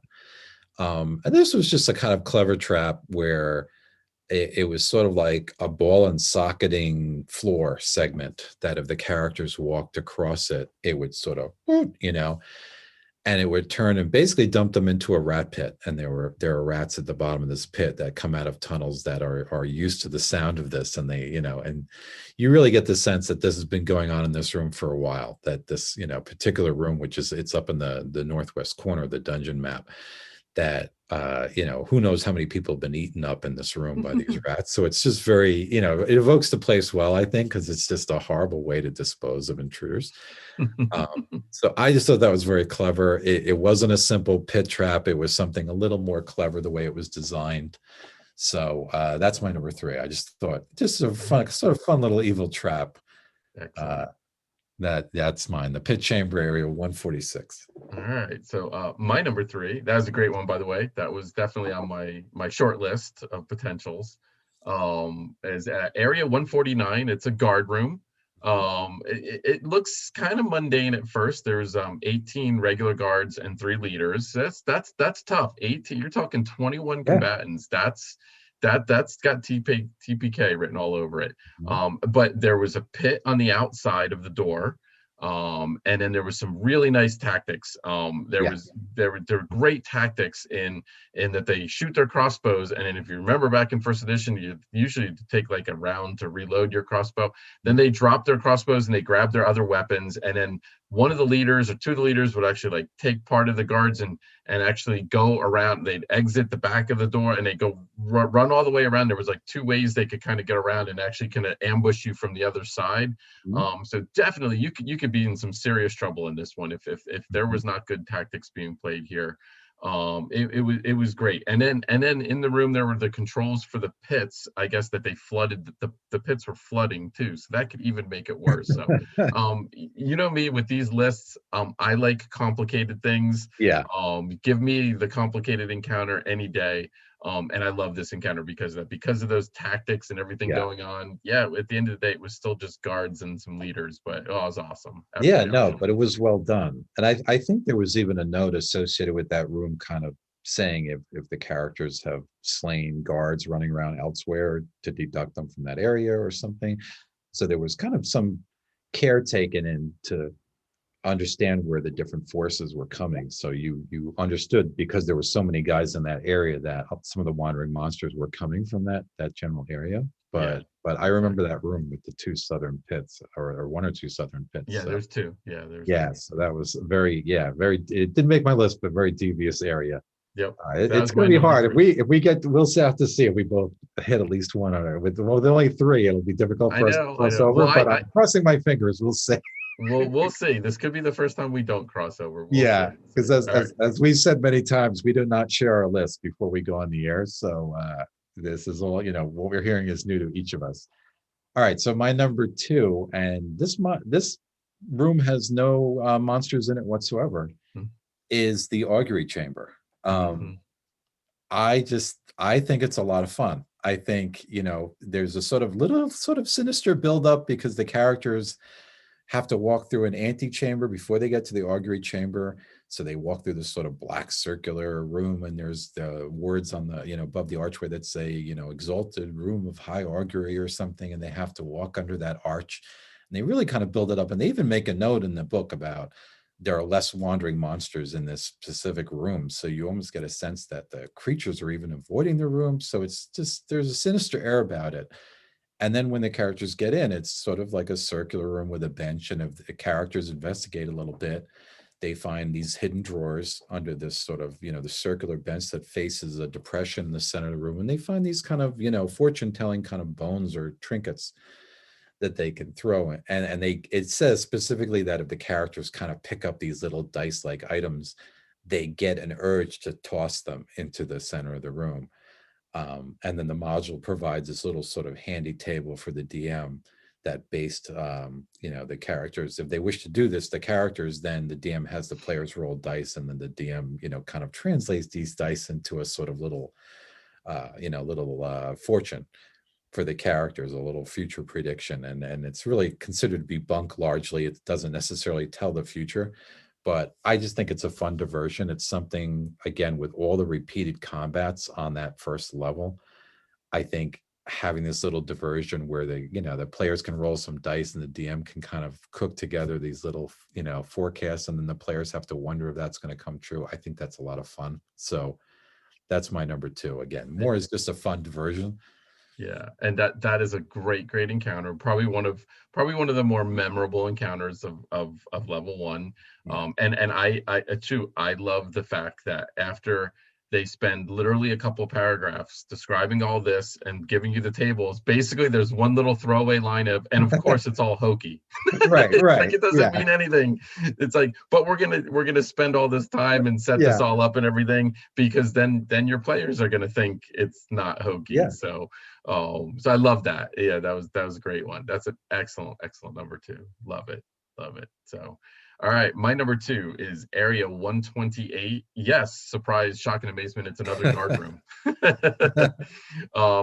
And this was just a kind of clever trap where it was sort of like a ball and socketing floor segment that if the characters walked across it, it would sort of, and it would turn and basically dump them into a rat pit. And there are rats at the bottom of this pit that come out of tunnels that are used to the sound of this. And they, and you really get the sense that this has been going on in this room for a while, that this, particular room, it's up in the northwest corner of the dungeon map, that who knows how many people have been eaten up in this room by these rats. So it's just very, it evokes the place well, I think, because it's just a horrible way to dispose of intruders. So I just thought that was very clever. It wasn't a simple pit trap. It was something a little more clever the way it was designed. So that's my number 3. I just thought just a fun, sort of fun little evil trap. Excellent. That's mine. The pit chamber area 146. All right. So my number 3, that was a great one, by the way. That was definitely on my short list of potentials. Is area 149. It's a guard room. It looks kind of mundane at first. There's 18 regular guards and 3 leaders. That's tough. 18. You're talking 21 combatants. That's got TPK written all over it. But there was a pit on the outside of the door. And then there was some really nice tactics. There were great tactics in that they shoot their crossbows, and then if you remember back in first edition, you usually take like a round to reload your crossbow. Then they drop their crossbows and they grab their other weapons, and then one of the leaders or 2 of the leaders would actually like take part of the guards and actually go around. They'd exit the back of the door and they go run all the way around. There was like 2 ways they could kind of get around and actually kind of ambush you from the other side. So definitely you could be in some serious trouble in this one if there was not good tactics being played here. It was great. And then in the room there were the controls for the pits. I guess that they flooded the pits were flooding too, so that could even make it worse. So you know me with these lists, I like complicated things. Give me the complicated encounter any day. And I love this encounter because of those tactics and everything going on. At the end of the day, it was still just guards and some leaders, but it was awesome. Absolutely awesome. But it was well done. And I think there was even a note associated with that room kind of saying if the characters have slain guards running around elsewhere to deduct them from that area or something. So there was kind of some care taken in to understand where the different forces were coming. So you understood, because there were so many guys in that area, that some of the wandering monsters were coming from that general area. But I remember that room with the 2 southern pits, or 1 or 2 southern pits. There's 2. So that was very it didn't make my list, but very devious area. It's going to be hard. 3. If we get, we'll have to see if we both hit at least one on it. With only 3, it'll be difficult for us to cross over. Well, but I'm crossing my fingers. We'll see. We'll see. This could be the first time we don't cross over. Because as we've said many times, we do not share our list before we go on the air. So this is all, what we're hearing is new to each of us. All right. So my number 2, and this room has no monsters in it whatsoever, is the Augury Chamber. I think it's a lot of fun. I think, there's a sort of sinister buildup because the characters have to walk through an antechamber before they get to the Augury Chamber. So they walk through this sort of black circular room, and there's the words on the, above the archway that say, exalted room of high augury or something, and they have to walk under that arch. And they really kind of build it up. And they even make a note in the book about there are less wandering monsters in this specific room. So you almost get a sense that the creatures are even avoiding the room. So it's just, there's a sinister air about it. And then when the characters get in, it's sort of like a circular room with a bench. And if the characters investigate a little bit, they find these hidden drawers under this sort of, the circular bench that faces a depression in the center of the room. And they find these kind of, fortune-telling kind of bones or trinkets that they can throw in. And it says specifically that if the characters kind of pick up these little dice-like items, they get an urge to toss them into the center of the room. And then the module provides this little sort of handy table for the DM that based, the characters, if they wish to do this, the characters, then the DM has the players roll dice, and then the DM, kind of translates these dice into a sort of little, fortune for the characters, a little future prediction. And it's really considered to be bunk largely. It doesn't necessarily tell the future, but I just think it's a fun diversion. It's something, again, with all the repeated combats on that first level, I think having this little diversion where the players can roll some dice and the DM can kind of cook together these little, forecasts, and then the players have to wonder if that's going to come true. I think that's a lot of fun. So that's my number 2. Again, more is just a fun diversion. Yeah, and that is a great encounter. Probably one of the more memorable encounters of level 1. And I too, I love the fact that after they spend literally a couple paragraphs describing all this and giving you the tables. Basically, there's one little throwaway line of, and of course it's all hokey. Right, It's like right. it doesn't mean anything. It's like, but we're gonna spend all this time and set this all up and everything, because then your players are gonna think it's not hokey. So so I love that. Yeah, that was a great one. That's an excellent number 2. Love it. So all right, my number 2 is Area 128. Yes, surprise, shock, and amazement. It's another guard room.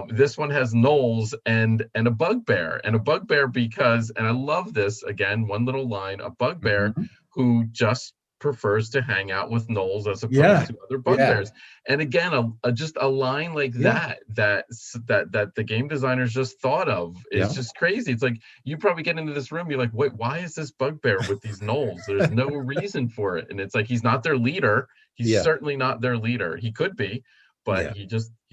This one has gnolls and a bugbear. And a bugbear because, and I love this, again, one little line, a bugbear who just prefers to hang out with gnolls as opposed to other bugbears. And again, just a line like that the game designers just thought of is just crazy. It's like, you probably get into this room, you're like, wait, why is this bugbear with these gnolls? There's no reason for it. And it's like, he's not their leader. He's certainly not their leader. He could be, but he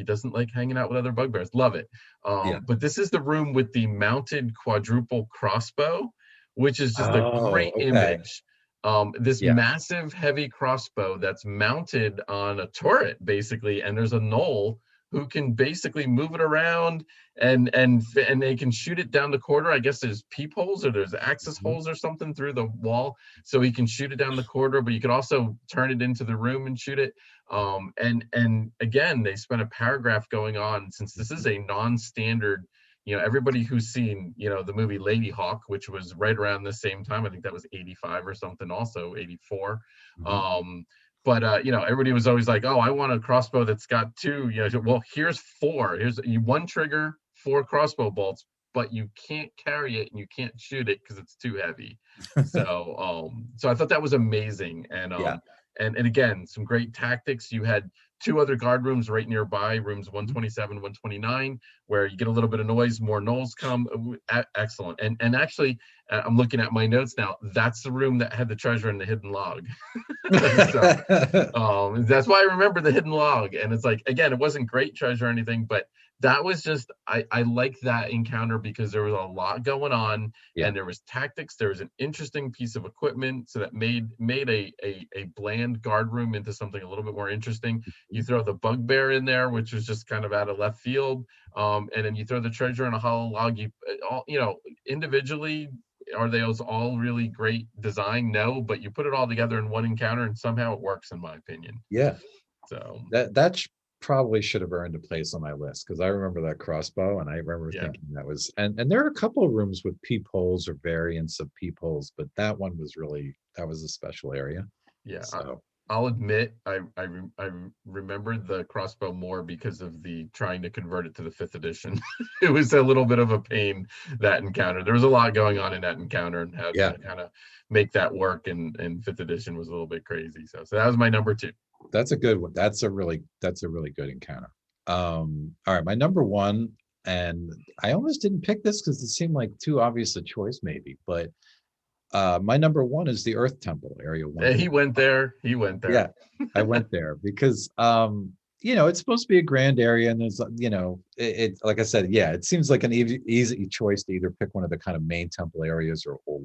doesn't like hanging out with other bugbears. Love it. But this is the room with the mounted quadruple crossbow, which is just a great image. This massive heavy crossbow that's mounted on a turret, basically, and there's a gnoll who can basically move it around, and they can shoot it down the corridor. I guess there's peepholes or there's access holes or something through the wall, so he can shoot it down the corridor, but you could also turn it into the room and shoot it. And again, they spent a paragraph going on, since this is a non-standard. Everybody who's seen, the movie Lady Hawk, which was right around the same time, I think that was 85 or something, also 84. But everybody was always like, oh, I want a crossbow that's got 2, well, here's 4. Here's 1 trigger, 4 crossbow bolts, but you can't carry it and you can't shoot it because it's too heavy. So I thought that was amazing. And again, some great tactics. You had 2 other guard rooms right nearby, rooms 127, 129, where you get a little bit of noise, more gnolls come. Excellent. And actually, I'm looking at my notes now. That's the room that had the treasure and the hidden log. So that's why I remember the hidden log. And it's like, again, it wasn't great treasure or anything, but that was just, I like that encounter because there was a lot going on, and there was tactics. There was an interesting piece of equipment, so that made a bland guard room into something a little bit more interesting. You throw the bugbear in there, which was just kind of out of left field, and then you throw the treasure in a hollow log. Individually, are those all really great design? No, but you put it all together in one encounter, and somehow it works, in my opinion. So that probably should have earned a place on my list, because I remember that crossbow, and I remember thinking that was, and there are a couple of rooms with peepholes or variants of peepholes, but that one was that was a special area. So I'll admit, I remembered the crossbow more because of the trying to convert it to the 5th edition. It was a little bit of a pain, that encounter. There was a lot going on in that encounter, and how to kind of make that work in 5th edition was a little bit crazy. So that was my number 2. That's a good one. That's a really good encounter. All right, my number 1, and I almost didn't pick this because it seemed like too obvious a choice, maybe, but my number 1 is the Earth Temple, Area 1. He went there. Yeah, I went there because it's supposed to be a grand area, and there's it like I said, it seems like an easy choice to either pick one of the kind of main temple areas or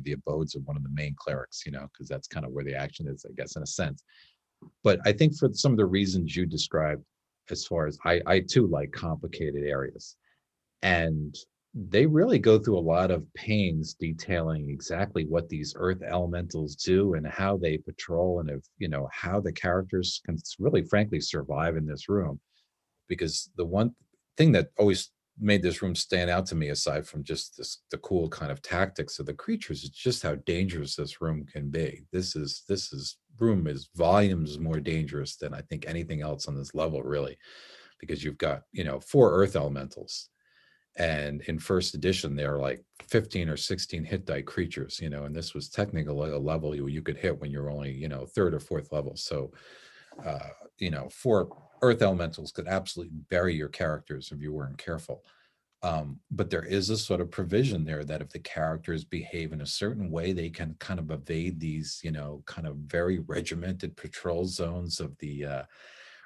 the abodes of one of the main clerics, because that's kind of where the action is, I guess, in a sense. But I think for some of the reasons you described, as far as I too like complicated areas, and they really go through a lot of pains detailing exactly what these earth elementals do and how they patrol, and how the characters can really frankly survive in this room. Because the one thing that always made this room stand out to me, aside from just the cool kind of tactics of the creatures, is just how dangerous this room can be. This room is volumes more dangerous than I think anything else on this level, really, because you've got 4 earth elementals, and in 1st edition they're like 15 or 16 hit die creatures, and this was technically a level you could hit when you're only 3rd or 4th level. So 4 earth elementals could absolutely bury your characters if you weren't careful. But there is a sort of provision there that if the characters behave in a certain way, they can kind of evade these, kind of very regimented patrol zones of the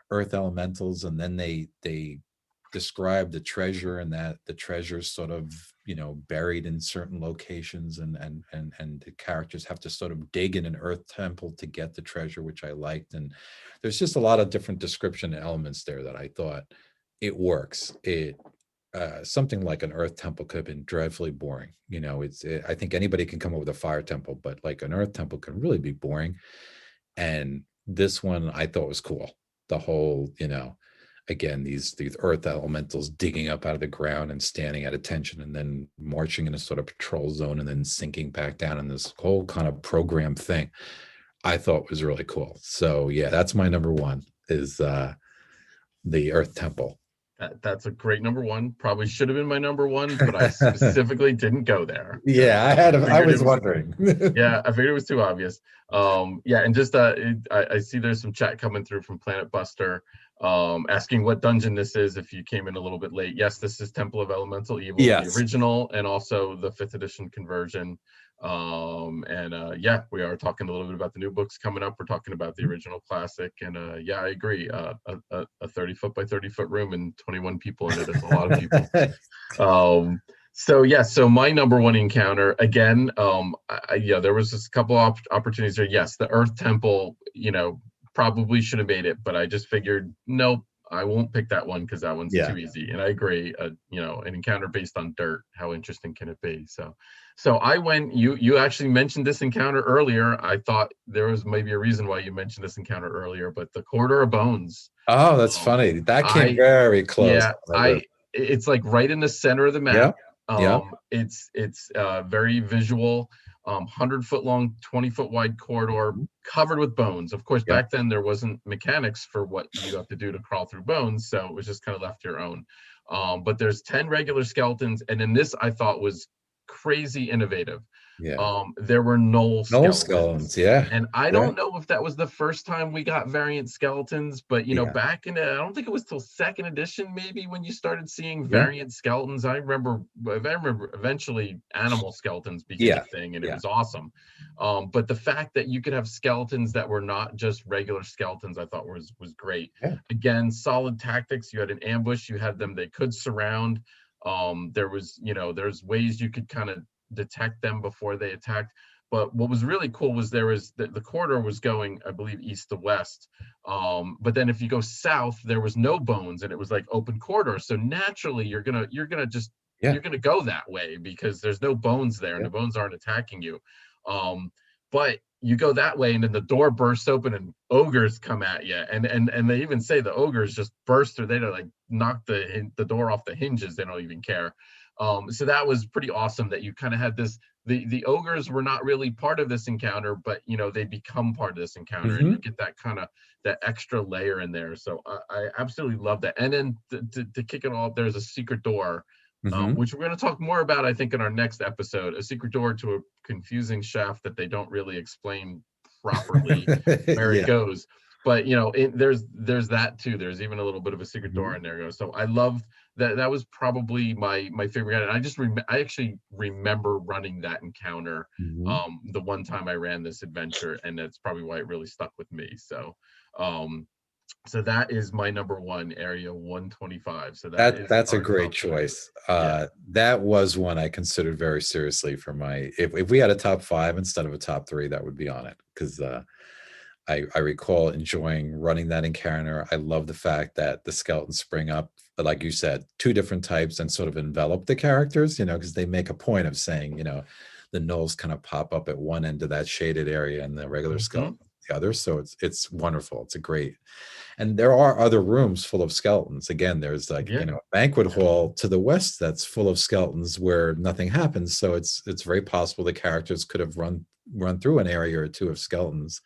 earth elementals. And then they describe the treasure, and that the treasure sort of buried in certain locations, and the characters have to sort of dig in an earth temple to get the treasure, which I liked. And there's just a lot of different description elements there that I thought it works. Something like an earth temple could have been dreadfully boring. I think anybody can come up with a fire temple, but like an earth temple can really be boring. And this one I thought was cool. The whole, again, these earth elementals digging up out of the ground and standing at attention, and then marching in a sort of patrol zone, and then sinking back down in this whole kind of program thing, I thought was really cool. So yeah, that's my number one, is the earth temple. That's a great number one. Probably should have been my number one, but I specifically didn't go there. Yeah, I was wondering. Yeah, I figured it was too obvious. Yeah, and just I see there's some chat coming through from Planet Buster, asking what dungeon this is if you came in a little bit late. Yes, this is Temple of Elemental Evil, Yes. the original, and also the 5th edition conversion. Yeah, we are talking a little bit about the new books coming up. We're talking about the original classic, and yeah, I agree. A 30-foot by 30-foot room and 21 people in it is a lot of people. So yeah, so my number one encounter again. Yeah, there was just a couple of opportunities there. Yes, the Earth Temple, probably should have made it, but I just figured, nope, I won't pick that one because that one's too easy. And I agree. An encounter based on dirt, how interesting can it be? So I went. You actually mentioned this encounter earlier. I thought there was maybe a reason why you mentioned this encounter earlier, but the Corridor of Bones. Oh, that's funny. That came very close. Yeah, it's like right in the center of the map. Yeah. It's very visual. 100-foot long, 20-foot wide corridor covered with bones. Of course, back then there wasn't mechanics for what you have to do to crawl through bones, so it was just kind of left to your own. But there's 10 regular skeletons, and in this I thought was crazy innovative. Yeah. There were Nulb skeletons. Yeah. And I don't know if that was the first time we got variant skeletons, but back in I don't think it was till 2nd edition maybe when you started seeing variant skeletons. I remember eventually animal skeletons became a thing, and it was awesome. But the fact that you could have skeletons that were not just regular skeletons, I thought was great. Again, solid tactics. You had an ambush, you had them, they could surround. There was, there's ways you could kind of detect them before they attacked. But what was really cool was there was the corridor was going, I believe, east to west. But then if you go south, there was no bones, and it was like open corridor. So naturally, you're gonna go that way because there's no bones there, and the bones aren't attacking you. But you go that way, and then the door bursts open, and ogres come at you, and they even say the ogres just burst through. They don't like knock the door off the hinges. They don't even care. So that was pretty awesome that you kind of had this. The ogres were not really part of this encounter, but they become part of this encounter, and you get that kind of that extra layer in there. So I absolutely love that. And then to kick it off, there's a secret door, which we're going to talk more about, I think, in our next episode. A secret door to a confusing shaft that they don't really explain properly where it goes. But there's that too. There's even a little bit of a secret door in there. So I loved that. That was probably my favorite. And I actually remember running that encounter the one time I ran this adventure, and that's probably why it really stuck with me. So so that is my number one, area 125. So that's a great choice. That was one I considered very seriously for my. If we had a top 5 instead of a top 3, that would be on it, because I recall enjoying running that encounter. I love the fact that the skeletons spring up, like you said, 2 different types, and sort of envelop the characters, because they make a point of saying, the gnolls kind of pop up at one end of that shaded area and the regular skeleton the other. So it's wonderful. It's a great. And there are other rooms full of skeletons. Again, there's like, a banquet hall to the west that's full of skeletons where nothing happens. So it's very possible the characters could have run through an area or 2 of skeletons.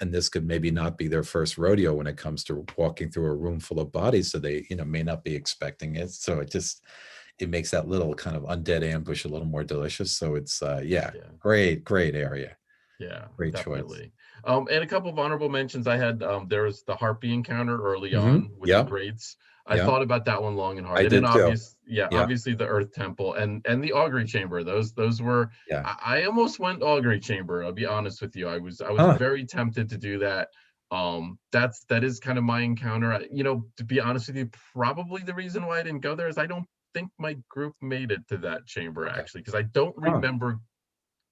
And this could maybe not be their first rodeo when it comes to walking through a room full of bodies. So they, may not be expecting it. So it makes that little kind of undead ambush a little more delicious. So it's, great area. Yeah, great definitely. choice. And a couple of honorable mentions I had. There was the Harpy Encounter early on with the Greats. I thought about that one long and hard. I did too. Obviously the Earth Temple and the Augury Chamber. Those were. I almost went Augury Chamber. I'll be honest with you. I was very tempted to do that. That is kind of my encounter. To be honest with you, probably the reason why I didn't go there is I don't think my group made it to that chamber actually, because I don't Huh. remember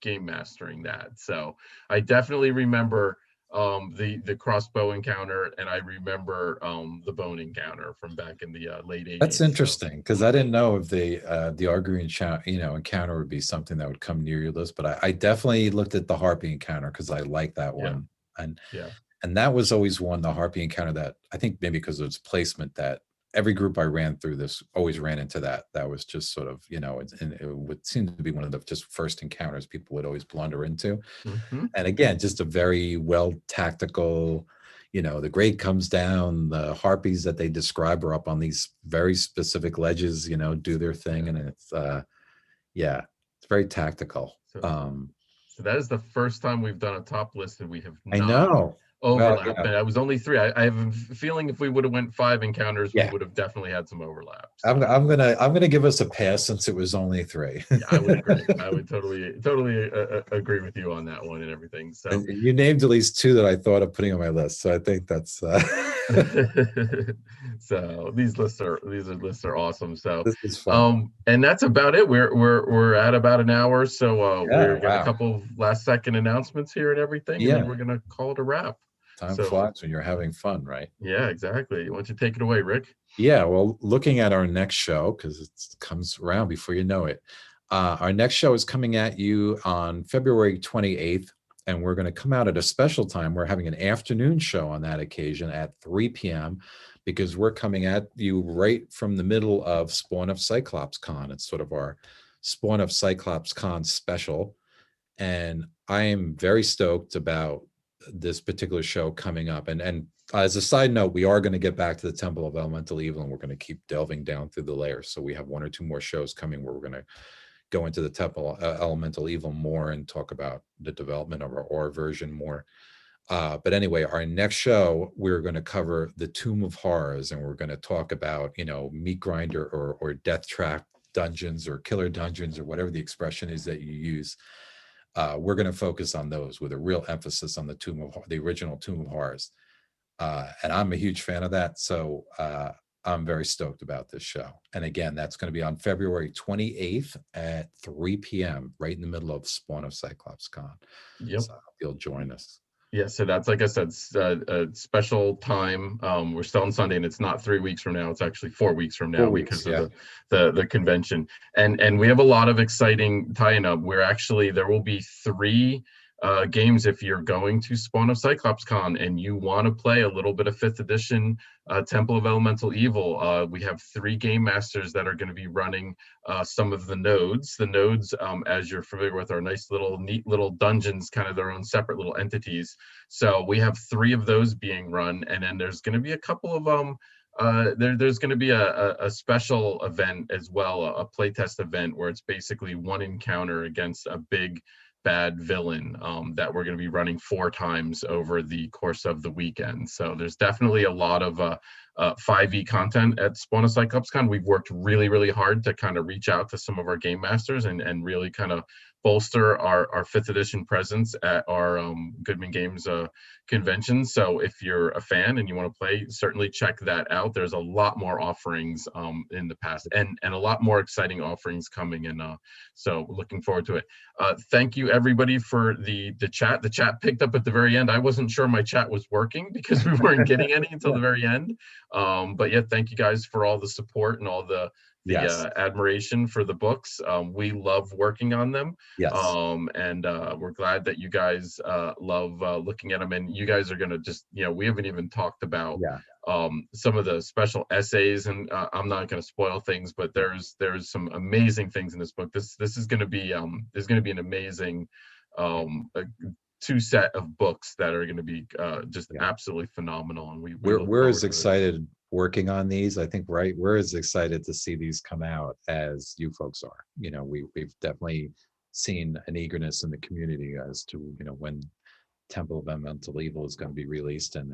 game mastering that. So I definitely remember the crossbow encounter, and I remember the bone encounter from back in the late 80s. That's interesting, because I didn't know if the Augury encounter would be something that would come near your list, but I definitely looked at the Harpy encounter because I like that one. And Yeah. and that was always one, the Harpy encounter, that I think maybe because of its placement, that every group I ran through this always ran into that. That was just sort of, and it would seem to be one of the just first encounters people would always blunder into. Mm-hmm. And again, just a very well tactical, the grade comes down, the harpies that they describe are up on these very specific ledges, do their thing. And it's, yeah, it's very tactical. So that is the first time we've done a top list and we have I not know. Well, overlapped. And I was only 3. I have a feeling if we would have went 5 encounters, we yeah. would have definitely had some overlap. So. I'm gonna give us a pass since it was only 3. Yeah, I would agree. I would totally agree with you on that one and everything. So and you named at least 2 that I thought of putting on my list, so I think that's. So these lists are awesome. So This is fun. and that's about it. We're at about an hour, so Yeah, we're got a couple of last second announcements here and everything, and then we're gonna call it a wrap. Time So flies when you're having fun, right? yeah, exactly. Why don't you take it away, Rick? Yeah, well, looking at our next show, because it comes around before you know it, our next show is coming at you on February 28th, and we're going to come out at a special time. We're having an afternoon show on that occasion at 3 p.m. because we're coming at you right from the middle of Spawn of Cyclops Con. It's sort of our Spawn of Cyclops Con special, and I am very stoked about this particular show coming up. And as a side note, we are going to get back to the Temple of Elemental Evil, and we're going to keep delving down through the layers. So we have 1 or 2 more shows coming where we're going to go into the Temple Elemental Evil more and talk about the development of our version more. But anyway, our next show, we're going to cover the Tomb of Horrors, and we're going to talk about, meat grinder or death trap dungeons or killer dungeons or whatever the expression is that you use. We're going to focus on those with a real emphasis on the original Tomb of Horrors. And I'm a huge fan of that. So I'm very stoked about this show. And again, that's going to be on February 28th at 3 p.m., right in the middle of Spawn of Cyclops Con. Yep. So you'll join us. Yeah, so that's, like I said, a special time. We're still on Sunday, and it's not 3 weeks from now. It's actually 4 weeks from now because of the convention. And we have a lot of exciting tie-in up. There will be 3 games if you're going to Spawn of Cyclops Con and you want to play a little bit of 5th edition Temple of Elemental Evil. We have 3 game masters that are going to be running some of the nodes. The nodes, as you're familiar with, are nice neat little dungeons, kind of their own separate little entities. So we have 3 of those being run, and then there's going to be a couple of there's going to be a special event as well, a playtest event where it's basically 1 encounter against a big bad villain that we're going to be running 4 times over the course of the weekend. So there's definitely a lot of 5e content at Spawn of Cyclops Con. We've worked really, really hard to kind of reach out to some of our game masters and really kind of bolster our 5th edition presence at our Goodman Games convention. So if you're a fan and you want to play, certainly check that out. There's a lot more offerings in the past and a lot more exciting offerings coming in. So looking forward to it. Thank you everybody for the chat. The chat picked up at the very end. I wasn't sure my chat was working because we weren't getting any until the very end. But yeah, thank you guys for all the support and all the admiration for the books. We love working on them. And we're glad that you guys love looking at them, and you guys are going to just, we haven't even talked about some of the special essays, and I'm not going to spoil things, but there's some amazing things in this book. This is going to be there's going to be an amazing 2 set of books that are going to be just absolutely phenomenal, and we're as excited working on these. I think we're as excited to see these come out as you folks are. We've definitely seen an eagerness in the community as to when Temple of Elemental Evil is going to be released, and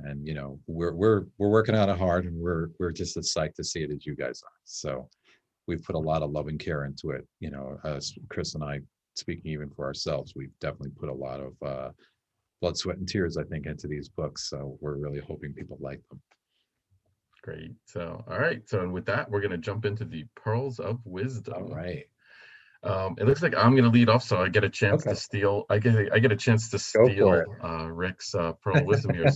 we're working on it hard, and we're just as psyched to see it as you guys are. So we've put a lot of love and care into it. As Chris and I, speaking even for ourselves, we've definitely put a lot of blood, sweat, and tears, I think, into these books. So we're really hoping people like them. Great. So, all right. So, and with that, we're going to jump into the pearls of wisdom. All right. It looks like I'm going to lead off, so I get a chance Okay. to steal. I get a chance to Go for steal Rick's pearl of wisdom here.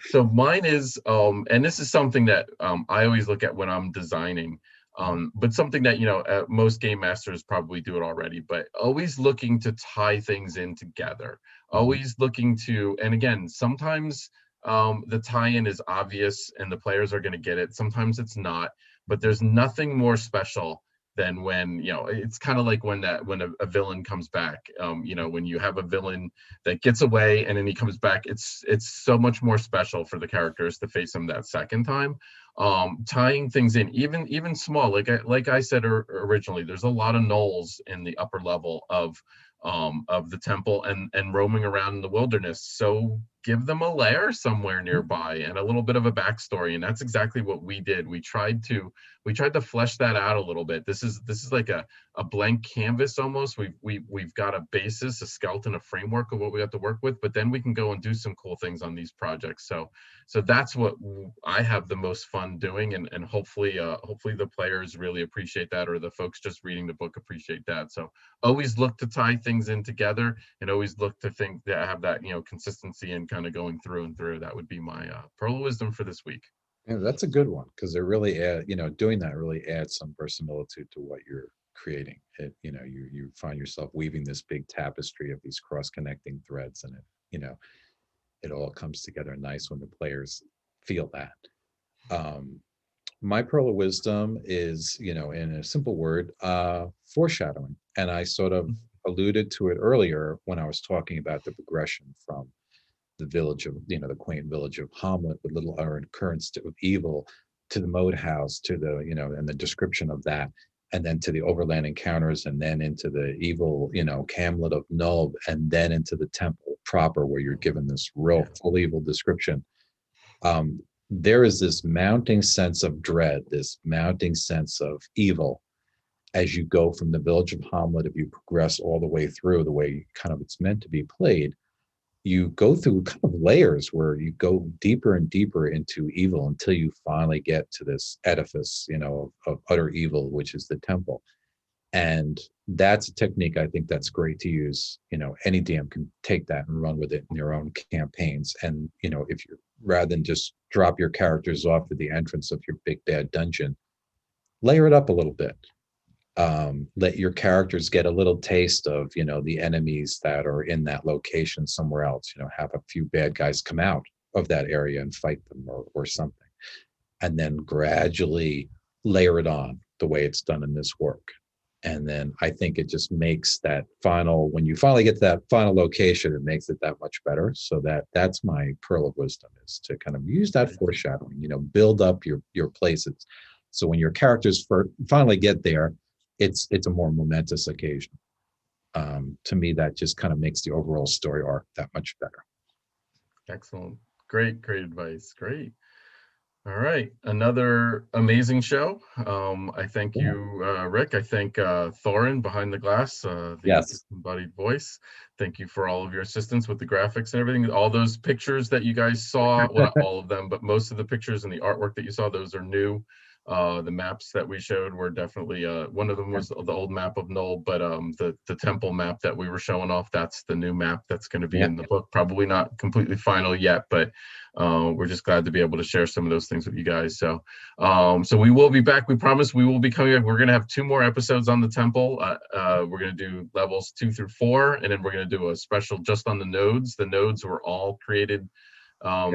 So mine is, and this is something that I always look at when I'm designing, but something that most game masters probably do it already. But always looking to tie things in together. Always looking to, and again, sometimes the tie-in is obvious and the players are going to get it. Sometimes it's not, but there's nothing more special than when it's kind of like when a villain comes back. When you have a villain that gets away and then he comes back, it's so much more special for the characters to face him that second time. Tying things in, even small, like I said originally, there's a lot of gnolls in the upper level of the temple and roaming around in the wilderness, so give them a lair somewhere nearby and a little bit of a backstory. And that's exactly what we did. We tried to flesh that out a little bit. This is like a blank canvas almost. We've got a basis, a skeleton, a framework of what we have to work with, but then we can go and do some cool things on these projects. So that's what I have the most fun doing, and hopefully the players really appreciate that, or the folks just reading the book appreciate that. So always look to tie things in together, and always look to think that have that consistency and kind of going through and through. That would be my pearl of wisdom for this week. Yeah, that's a good one, because it really doing that really adds some verisimilitude to what you're creating. You find yourself weaving this big tapestry of these cross-connecting threads, and it all comes together nice when the players feel that. My pearl of wisdom is, in a simple word, foreshadowing. And I sort of alluded to it earlier when I was talking about the progression from the village of, the quaint village of Hommlet with little occurrence of evil, to the moathouse, to the, and the description of that, and then to the overland encounters, and then into the evil, hamlet of Nulb, and then into the temple proper, where you're given this real full evil description. There is this mounting sense of dread, this mounting sense of evil as you go from the village of Hommlet. If you progress all the way through the way kind of it's meant to be played, you go through kind of layers where you go deeper and deeper into evil until you finally get to this edifice, of utter evil, which is the temple. And that's a technique I think that's great to use. Any DM can take that and run with it in their own campaigns. And, if you're, rather than just drop your characters off at the entrance of your big bad dungeon, layer it up a little bit. Let your characters get a little taste of, the enemies that are in that location somewhere else. Have a few bad guys come out of that area and fight them, or something. And then gradually layer it on the way it's done in this work. And then I think it just makes that final, when you finally get to that final location, it makes it that much better. So that's my pearl of wisdom, is to kind of use that foreshadowing, build up your places. So when your characters finally get there, it's a more momentous occasion. To me, that just kind of makes the overall story arc that much better. Excellent. Great advice. Great. All right, another amazing show. I thank you, Rick. I thank Thorin behind the glass, the disembodied voice. Thank you for all of your assistance with the graphics and everything. All those pictures that you guys saw, well, not all of them, but most of the pictures and the artwork that you saw, those are new. The maps that we showed were definitely, one of them was the old map of Nulb, but the temple map that we were showing off, that's the new map that's going to be in the book. Probably not completely final yet, but we're just glad to be able to share some of those things with you guys. So we will be back. We promise we will be coming back. We're going to have 2 more episodes on the temple. We're going to do levels 2 through 4, and then we're going to do a special just on the nodes. The nodes were all created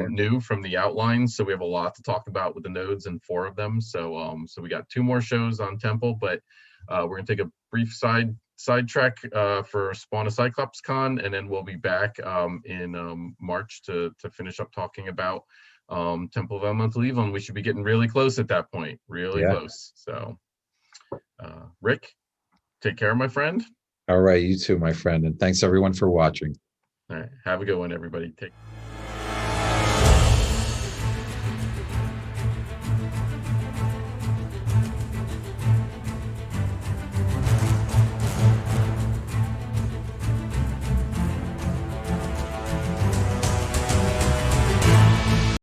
new from the outlines, so we have a lot to talk about with the nodes, and 4 of them. So we got 2 more shows on temple, but we're gonna take a brief sidetrack for Spawn of Cyclops Con, and then we'll be back in March to finish up talking about Temple of Elemental Evil, and we should be getting really close at that point, really close. So Rick, take care, my friend. All right, you too, my friend, and thanks everyone for watching. All right, have a good one, everybody. Take